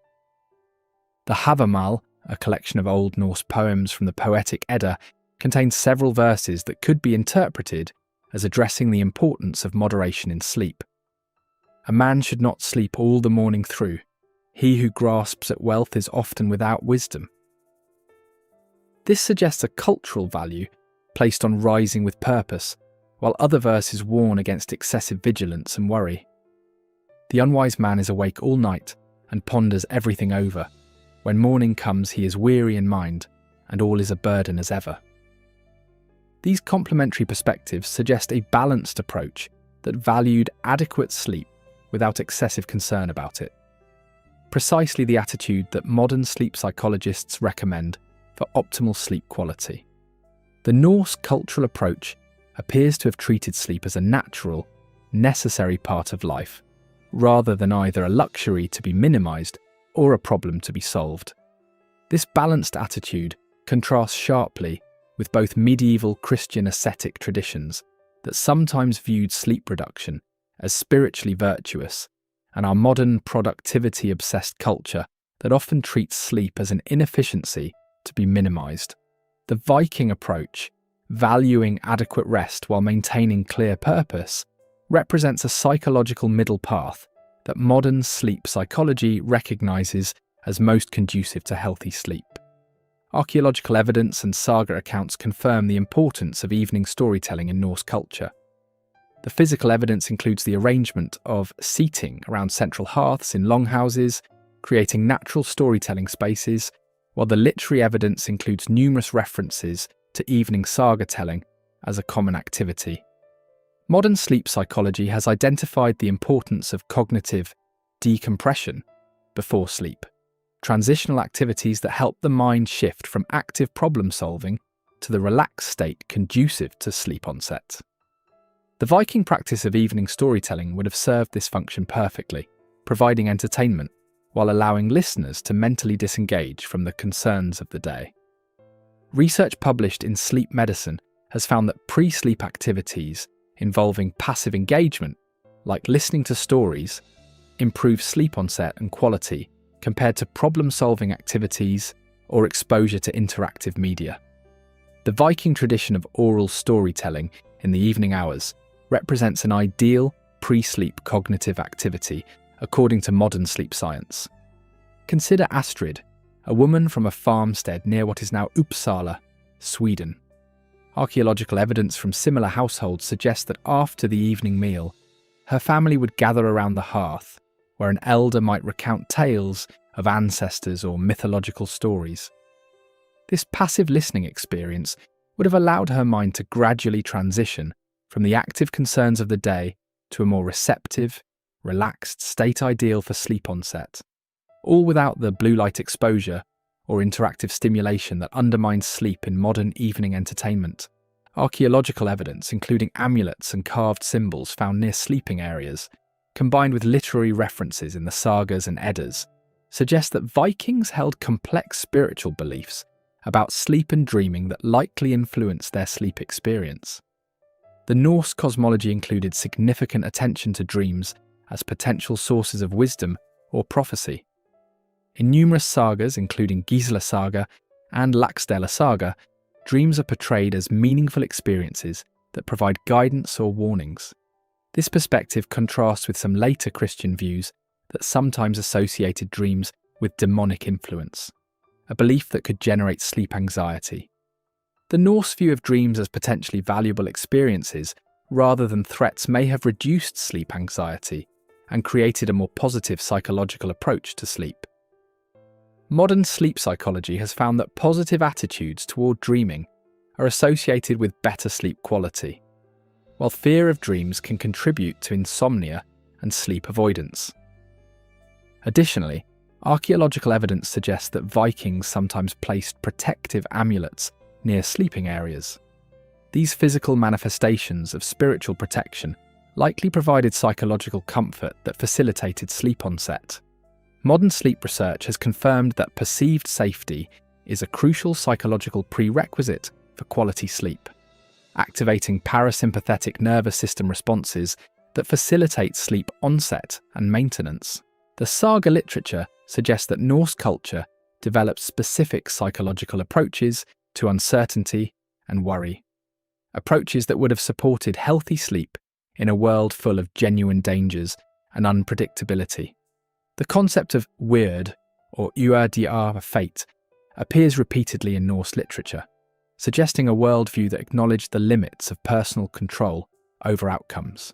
The Havamal, a collection of Old Norse poems from the Poetic Edda, contains several verses that could be interpreted as addressing the importance of moderation in sleep. A man should not sleep all the morning through. He who grasps at wealth is often without wisdom. This suggests a cultural value placed on rising with purpose, while other verses warn against excessive vigilance and worry. The unwise man is awake all night and ponders everything over. When morning comes, he is weary in mind, and all is a burden as ever. These complementary perspectives suggest a balanced approach that valued adequate sleep without excessive concern about it. Precisely the attitude that modern sleep psychologists recommend for optimal sleep quality. The Norse cultural approach appears to have treated sleep as a natural, necessary part of life, rather than either a luxury to be minimized or a problem to be solved. This balanced attitude contrasts sharply with both medieval Christian ascetic traditions that sometimes viewed sleep reduction as spiritually virtuous, and our modern productivity-obsessed culture that often treats sleep as an inefficiency to be minimized. The Viking approach, valuing adequate rest while maintaining clear purpose, represents a psychological middle path that modern sleep psychology recognizes as most conducive to healthy sleep. Archaeological evidence and saga accounts confirm the importance of evening storytelling in Norse culture. The physical evidence includes the arrangement of seating around central hearths in longhouses, creating natural storytelling spaces, while the literary evidence includes numerous references to evening saga telling as a common activity. Modern sleep psychology has identified the importance of cognitive decompression before sleep, transitional activities that help the mind shift from active problem solving to the relaxed state conducive to sleep onset. The Viking practice of evening storytelling would have served this function perfectly, providing entertainment while allowing listeners to mentally disengage from the concerns of the day. Research published in Sleep Medicine has found that pre-sleep activities involving passive engagement, like listening to stories, improve sleep onset and quality compared to problem-solving activities or exposure to interactive media. The Viking tradition of oral storytelling in the evening hours represents an ideal pre-sleep cognitive activity according to modern sleep science. Consider Astrid, a woman from a farmstead near what is now Uppsala, Sweden. Archaeological evidence from similar households suggests that after the evening meal, her family would gather around the hearth, where an elder might recount tales of ancestors or mythological stories. This passive listening experience would have allowed her mind to gradually transition from the active concerns of the day to a more receptive, relaxed state ideal for sleep onset, all without the blue light exposure or interactive stimulation that undermines sleep in modern evening entertainment. Archaeological evidence, including amulets and carved symbols found near sleeping areas, combined with literary references in the sagas and Eddas, suggest that Vikings held complex spiritual beliefs about sleep and dreaming that likely influenced their sleep experience. The Norse cosmology included significant attention to dreams as potential sources of wisdom or prophecy. In numerous sagas, including Gisla Saga and Laxdæla Saga, dreams are portrayed as meaningful experiences that provide guidance or warnings. This perspective contrasts with some later Christian views that sometimes associated dreams with demonic influence, a belief that could generate sleep anxiety. The Norse view of dreams as potentially valuable experiences rather than threats may have reduced sleep anxiety and created a more positive psychological approach to sleep. Modern sleep psychology has found that positive attitudes toward dreaming are associated with better sleep quality. while fear of dreams can contribute to insomnia and sleep avoidance. Additionally, archaeological evidence suggests that Vikings sometimes placed protective amulets near sleeping areas. These physical manifestations of spiritual protection likely provided psychological comfort that facilitated sleep onset. Modern sleep research has confirmed that perceived safety is a crucial psychological prerequisite for quality sleep, activating parasympathetic nervous system responses that facilitate sleep onset and maintenance. The saga literature suggests that Norse culture developed specific psychological approaches to uncertainty and worry, approaches that would have supported healthy sleep in a world full of genuine dangers and unpredictability. The concept of weird, or uardiar fate, appears repeatedly in Norse literature, suggesting a worldview that acknowledged the limits of personal control over outcomes.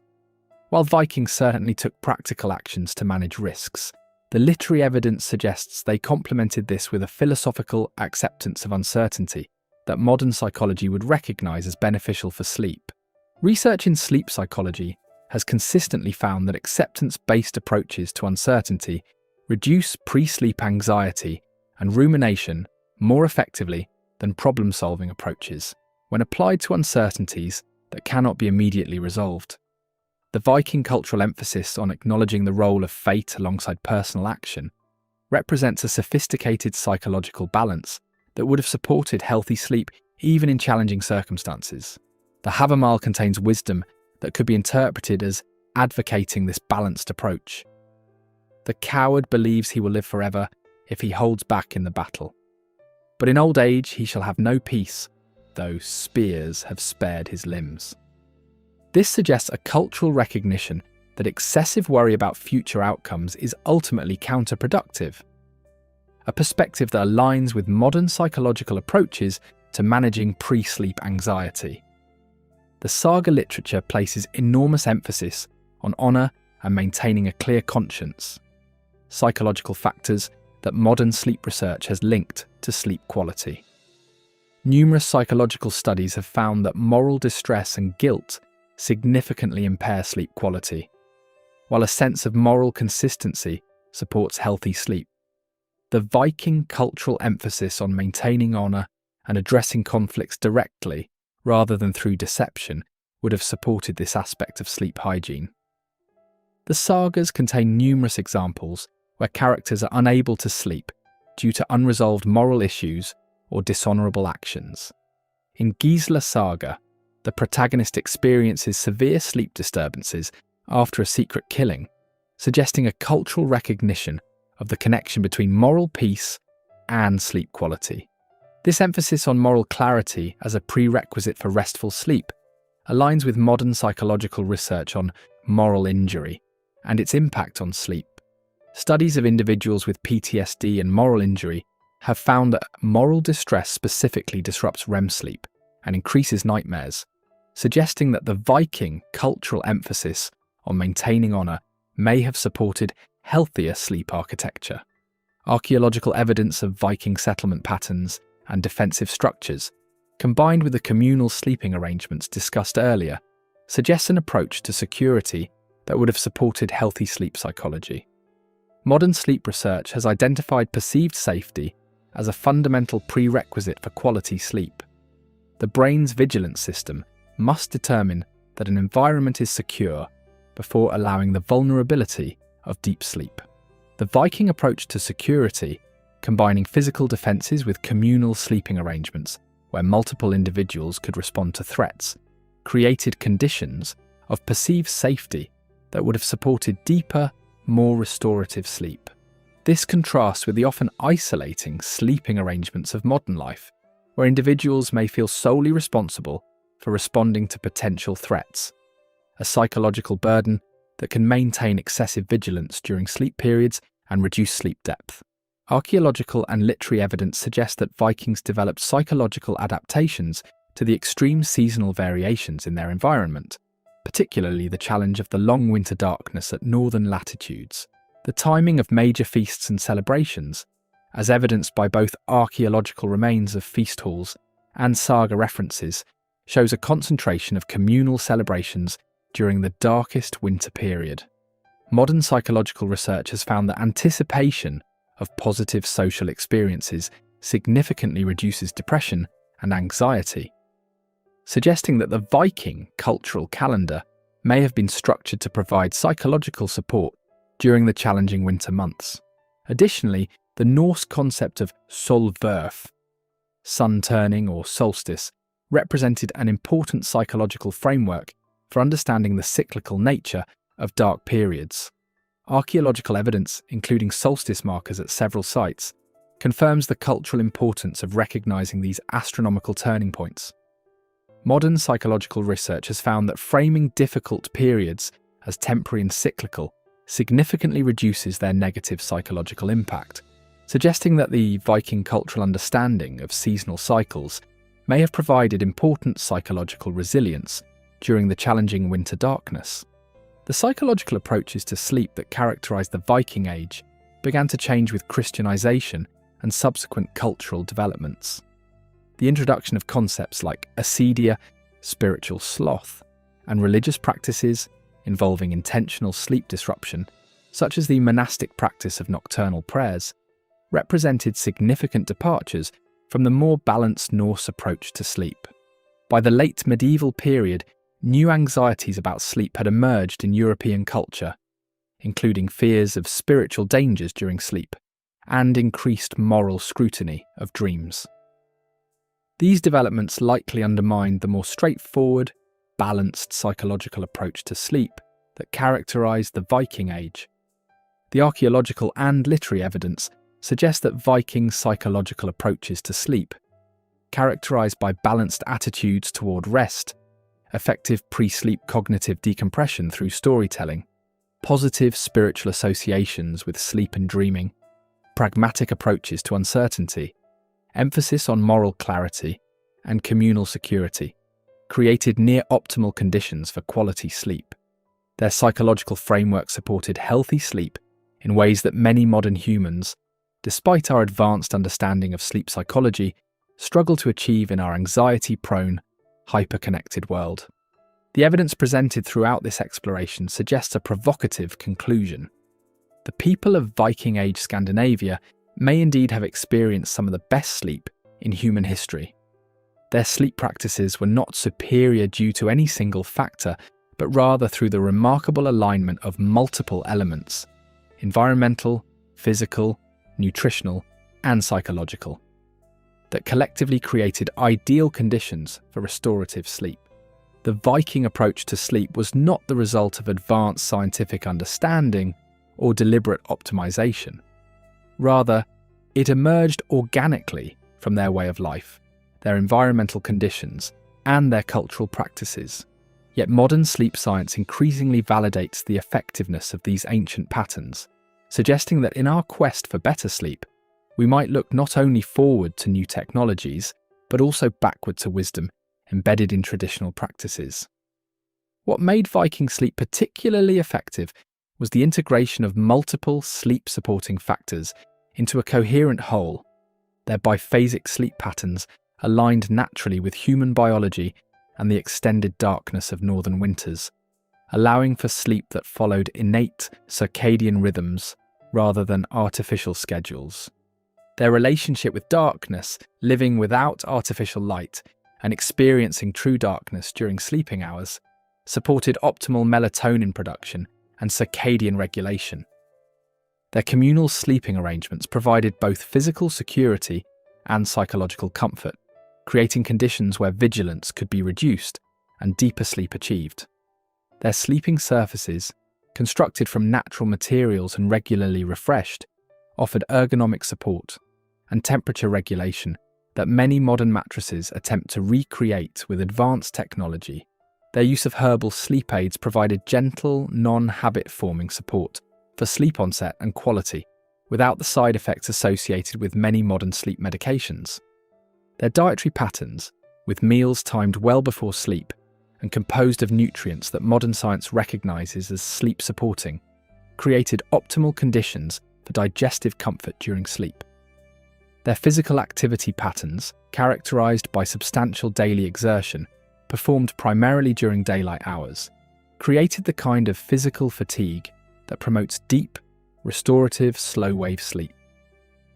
While Vikings certainly took practical actions to manage risks, the literary evidence suggests they complemented this with a philosophical acceptance of uncertainty that modern psychology would recognise as beneficial for sleep. Research in sleep psychology has consistently found that acceptance-based approaches to uncertainty reduce pre-sleep anxiety and rumination more effectively than problem-solving approaches when applied to uncertainties that cannot be immediately resolved. The Viking cultural emphasis on acknowledging the role of fate alongside personal action represents a sophisticated psychological balance that would have supported healthy sleep even in challenging circumstances. The Havamal contains wisdom that could be interpreted as advocating this balanced approach. The coward believes he will live forever if he holds back in the battle. But in old age he shall have no peace, though spears have spared his limbs. This suggests a cultural recognition that excessive worry about future outcomes is ultimately counterproductive, a perspective that aligns with modern psychological approaches to managing pre-sleep anxiety. The saga literature places enormous emphasis on honour and maintaining a clear conscience, psychological factors that modern sleep research has linked to sleep quality. Numerous psychological studies have found that moral distress and guilt significantly impair sleep quality, while a sense of moral consistency supports healthy sleep. The Viking cultural emphasis on maintaining honour and addressing conflicts directly rather than through deception would have supported this aspect of sleep hygiene. The sagas contain numerous examples where characters are unable to sleep due to unresolved moral issues or dishonourable actions. In Gisla Saga, the protagonist experiences severe sleep disturbances after a secret killing, suggesting a cultural recognition of the connection between moral peace and sleep quality. This emphasis on moral clarity as a prerequisite for restful sleep aligns with modern psychological research on moral injury and its impact on sleep. Studies of individuals with PTSD and moral injury have found that moral distress specifically disrupts REM sleep and increases nightmares, suggesting that the Viking cultural emphasis on maintaining honour may have supported healthier sleep architecture. Archaeological evidence of Viking settlement patterns and defensive structures, combined with the communal sleeping arrangements discussed earlier, suggests an approach to security that would have supported healthy sleep psychology. Modern sleep research has identified perceived safety as a fundamental prerequisite for quality sleep. The brain's vigilance system must determine that an environment is secure before allowing the vulnerability of deep sleep. The Viking approach to security, combining physical defences with communal sleeping arrangements where multiple individuals could respond to threats, created conditions of perceived safety that would have supported deeper, more restorative sleep. This contrasts with the often isolating sleeping arrangements of modern life, where individuals may feel solely responsible for responding to potential threats, a psychological burden that can maintain excessive vigilance during sleep periods and reduce sleep depth. Archaeological and literary evidence suggests that Vikings developed psychological adaptations to the extreme seasonal variations in their environment, particularly the challenge of the long winter darkness at northern latitudes. The timing of major feasts and celebrations, as evidenced by both archaeological remains of feast halls and saga references, shows a concentration of communal celebrations during the darkest winter period. Modern psychological research has found that anticipation of positive social experiences significantly reduces depression and anxiety, suggesting that the Viking cultural calendar may have been structured to provide psychological support during the challenging winter months. Additionally, the Norse concept of solverf, sun turning or solstice, represented an important psychological framework for understanding the cyclical nature of dark periods. Archaeological evidence, including solstice markers at several sites, confirms the cultural importance of recognizing these astronomical turning points. Modern psychological research has found that framing difficult periods as temporary and cyclical significantly reduces their negative psychological impact, suggesting that the Viking cultural understanding of seasonal cycles may have provided important psychological resilience during the challenging winter darkness. The psychological approaches to sleep that characterized the Viking Age began to change with Christianization and subsequent cultural developments. The introduction of concepts like acedia, spiritual sloth, and religious practices involving intentional sleep disruption, such as the monastic practice of nocturnal prayers, represented significant departures from the more balanced Norse approach to sleep. By the late medieval period, new anxieties about sleep had emerged in European culture, including fears of spiritual dangers during sleep and increased moral scrutiny of dreams. These developments likely undermined the more straightforward, balanced psychological approach to sleep that characterized the Viking Age. The archaeological and literary evidence suggests that Viking psychological approaches to sleep, characterized by balanced attitudes toward rest, effective pre-sleep cognitive decompression through storytelling, positive spiritual associations with sleep and dreaming, pragmatic approaches to uncertainty, emphasis on moral clarity, and communal security, created near-optimal conditions for quality sleep. Their psychological framework supported healthy sleep in ways that many modern humans, despite our advanced understanding of sleep psychology, struggle to achieve in our anxiety-prone, hyper-connected world. The evidence presented throughout this exploration suggests a provocative conclusion. The people of Viking Age Scandinavia may indeed have experienced some of the best sleep in human history. Their sleep practices were not superior due to any single factor, but rather through the remarkable alignment of multiple elements: environmental, physical, nutritional, and psychological, that collectively created ideal conditions for restorative sleep. The Viking approach to sleep was not the result of advanced scientific understanding or deliberate optimization. Rather, it emerged organically from their way of life, their environmental conditions, and their cultural practices. Yet modern sleep science increasingly validates the effectiveness of these ancient patterns, suggesting that in our quest for better sleep, we might look not only forward to new technologies, but also backward to wisdom embedded in traditional practices. What made Viking sleep particularly effective was the integration of multiple sleep-supporting factors into a coherent whole. Their biphasic sleep patterns aligned naturally with human biology and the extended darkness of northern winters, allowing for sleep that followed innate circadian rhythms rather than artificial schedules. Their relationship with darkness, living without artificial light and experiencing true darkness during sleeping hours, supported optimal melatonin production and circadian regulation. Their communal sleeping arrangements provided both physical security and psychological comfort, creating conditions where vigilance could be reduced and deeper sleep achieved. Their sleeping surfaces, constructed from natural materials and regularly refreshed, offered ergonomic support and temperature regulation that many modern mattresses attempt to recreate with advanced technology. Their use of herbal sleep aids provided gentle, non-habit-forming support for sleep onset and quality, without the side effects associated with many modern sleep medications. Their dietary patterns, with meals timed well before sleep and composed of nutrients that modern science recognizes as sleep-supporting, created optimal conditions for digestive comfort during sleep. Their physical activity patterns, characterized by substantial daily exertion, performed primarily during daylight hours, created the kind of physical fatigue that promotes deep, restorative, slow-wave sleep.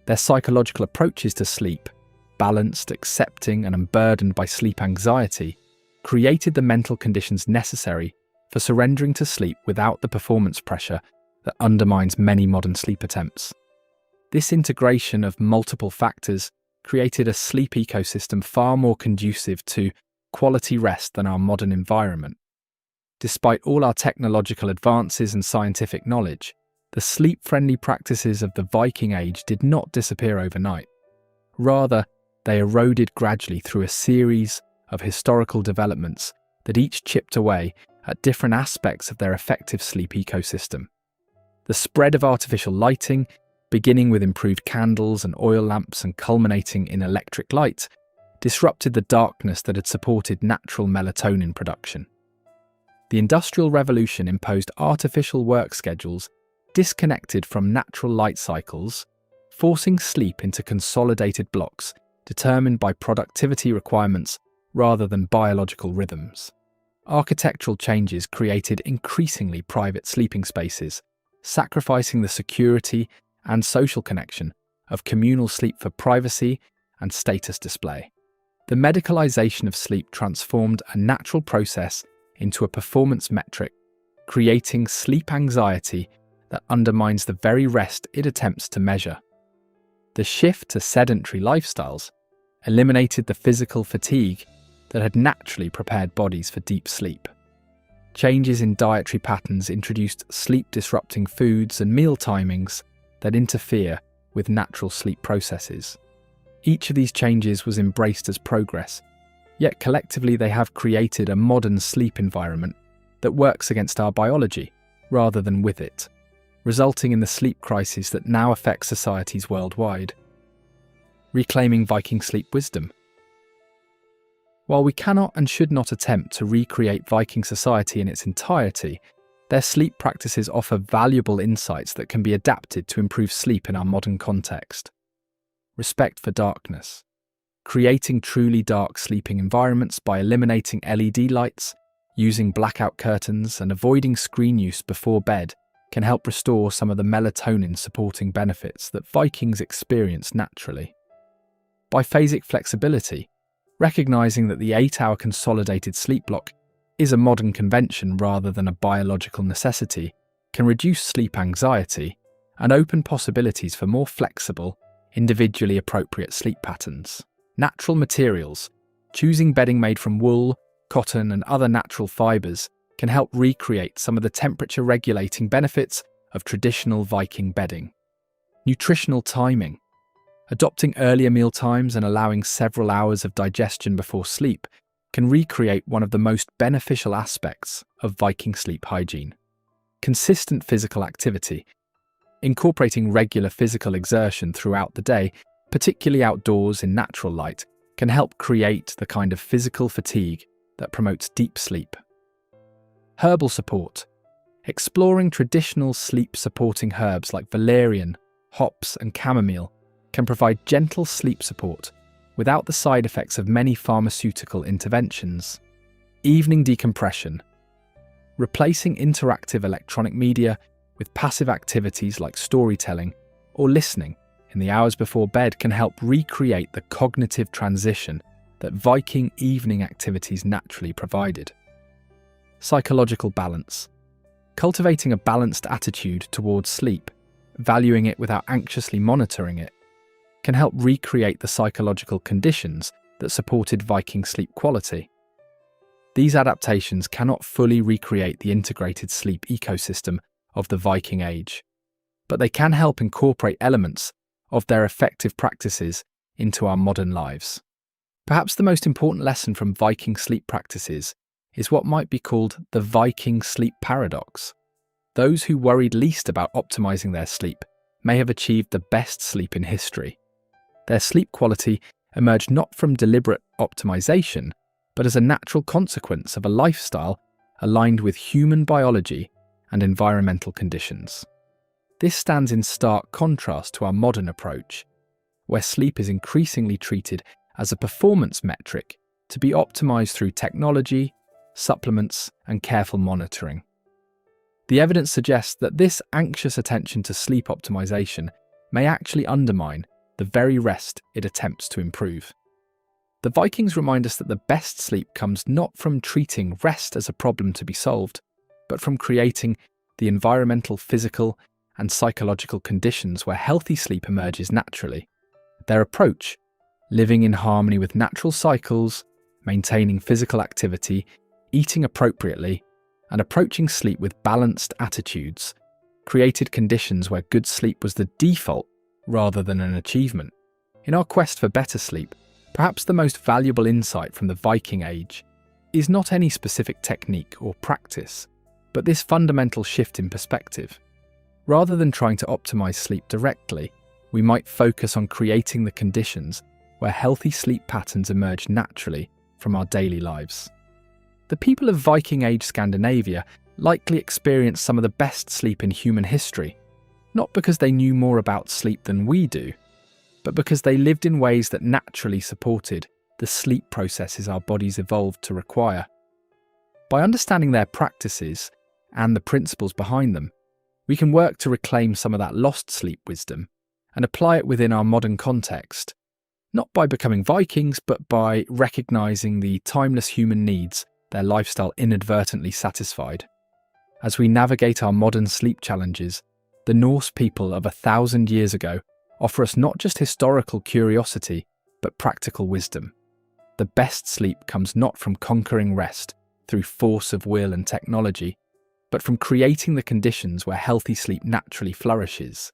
Their psychological approaches to sleep, balanced, accepting, and unburdened by sleep anxiety, created the mental conditions necessary for surrendering to sleep without the performance pressure that undermines many modern sleep attempts. This integration of multiple factors created a sleep ecosystem far more conducive to quality rest than our modern environment. Despite all our technological advances and scientific knowledge, the sleep-friendly practices of the Viking Age did not disappear overnight. Rather, they eroded gradually through a series of historical developments that each chipped away at different aspects of their effective sleep ecosystem. The spread of artificial lighting, beginning with improved candles and oil lamps and culminating in electric light, disrupted the darkness that had supported natural melatonin production. The Industrial Revolution imposed artificial work schedules disconnected from natural light cycles, forcing sleep into consolidated blocks determined by productivity requirements rather than biological rhythms. Architectural changes created increasingly private sleeping spaces, sacrificing the security and social connection of communal sleep for privacy and status display. The medicalization of sleep transformed a natural process into a performance metric, creating sleep anxiety that undermines the very rest it attempts to measure. The shift to sedentary lifestyles eliminated the physical fatigue that had naturally prepared bodies for deep sleep. Changes in dietary patterns introduced sleep-disrupting foods and meal timings that interfere with natural sleep processes. Each of these changes was embraced as progress, yet collectively they have created a modern sleep environment that works against our biology rather than with it, resulting in the sleep crisis that now affects societies worldwide. Reclaiming Viking sleep wisdom. While we cannot and should not attempt to recreate Viking society in its entirety, their sleep practices offer valuable insights that can be adapted to improve sleep in our modern context. Respect for darkness. Creating truly dark sleeping environments by eliminating LED lights, using blackout curtains, and avoiding screen use before bed can help restore some of the melatonin-supporting benefits that Vikings experience naturally. Biphasic flexibility. Recognizing that the 8-hour consolidated sleep block is a modern convention rather than a biological necessity can reduce sleep anxiety and open possibilities for more flexible, individually appropriate sleep patterns. Natural materials. Choosing bedding made from wool, cotton, and other natural fibers can help recreate some of the temperature-regulating benefits of traditional Viking bedding. Nutritional timing. Adopting earlier meal times and allowing several hours of digestion before sleep can recreate one of the most beneficial aspects of Viking sleep hygiene. Consistent physical activity. Incorporating regular physical exertion throughout the day, particularly outdoors in natural light, can help create the kind of physical fatigue that promotes deep sleep. Herbal support. Exploring traditional sleep-supporting herbs like valerian, hops, and chamomile can provide gentle sleep support without the side effects of many pharmaceutical interventions. Evening decompression. Replacing interactive electronic media with passive activities like storytelling or listening in the hours before bed can help recreate the cognitive transition that Viking evening activities naturally provided. Psychological balance. Cultivating a balanced attitude towards sleep, valuing it without anxiously monitoring it, can help recreate the psychological conditions that supported Viking sleep quality. These adaptations cannot fully recreate the integrated sleep ecosystem of the Viking Age, but they can help incorporate elements of their effective practices into our modern lives. Perhaps the most important lesson from Viking sleep practices is what might be called the Viking sleep paradox. Those who worried least about optimizing their sleep may have achieved the best sleep in history. Their sleep quality emerged not from deliberate optimization, but as a natural consequence of a lifestyle aligned with human biology and environmental conditions. This stands in stark contrast to our modern approach, where sleep is increasingly treated as a performance metric to be optimized through technology, supplements, and careful monitoring. The evidence suggests that this anxious attention to sleep optimization may actually undermine the very rest it attempts to improve. The Vikings remind us that the best sleep comes not from treating rest as a problem to be solved, but from creating the environmental, physical, and psychological conditions where healthy sleep emerges naturally. Their approach, living in harmony with natural cycles, maintaining physical activity, eating appropriately, and approaching sleep with balanced attitudes, created conditions where good sleep was the default rather than an achievement. In our quest for better sleep, perhaps the most valuable insight from the Viking Age is not any specific technique or practice, but this fundamental shift in perspective. Rather than trying to optimize sleep directly, we might focus on creating the conditions where healthy sleep patterns emerge naturally from our daily lives. The people of Viking Age Scandinavia likely experienced some of the best sleep in human history, not because they knew more about sleep than we do, but because they lived in ways that naturally supported the sleep processes our bodies evolved to require. By understanding their practices and the principles behind them, we can work to reclaim some of that lost sleep wisdom and apply it within our modern context, not by becoming Vikings, but by recognizing the timeless human needs their lifestyle inadvertently satisfied. As we navigate our modern sleep challenges, the Norse people of 1,000 years ago offer us not just historical curiosity, but practical wisdom. The best sleep comes not from conquering rest through force of will and technology, but from creating the conditions where healthy sleep naturally flourishes.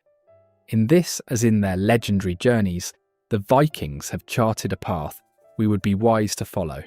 In this, as in their legendary journeys, the Vikings have charted a path we would be wise to follow.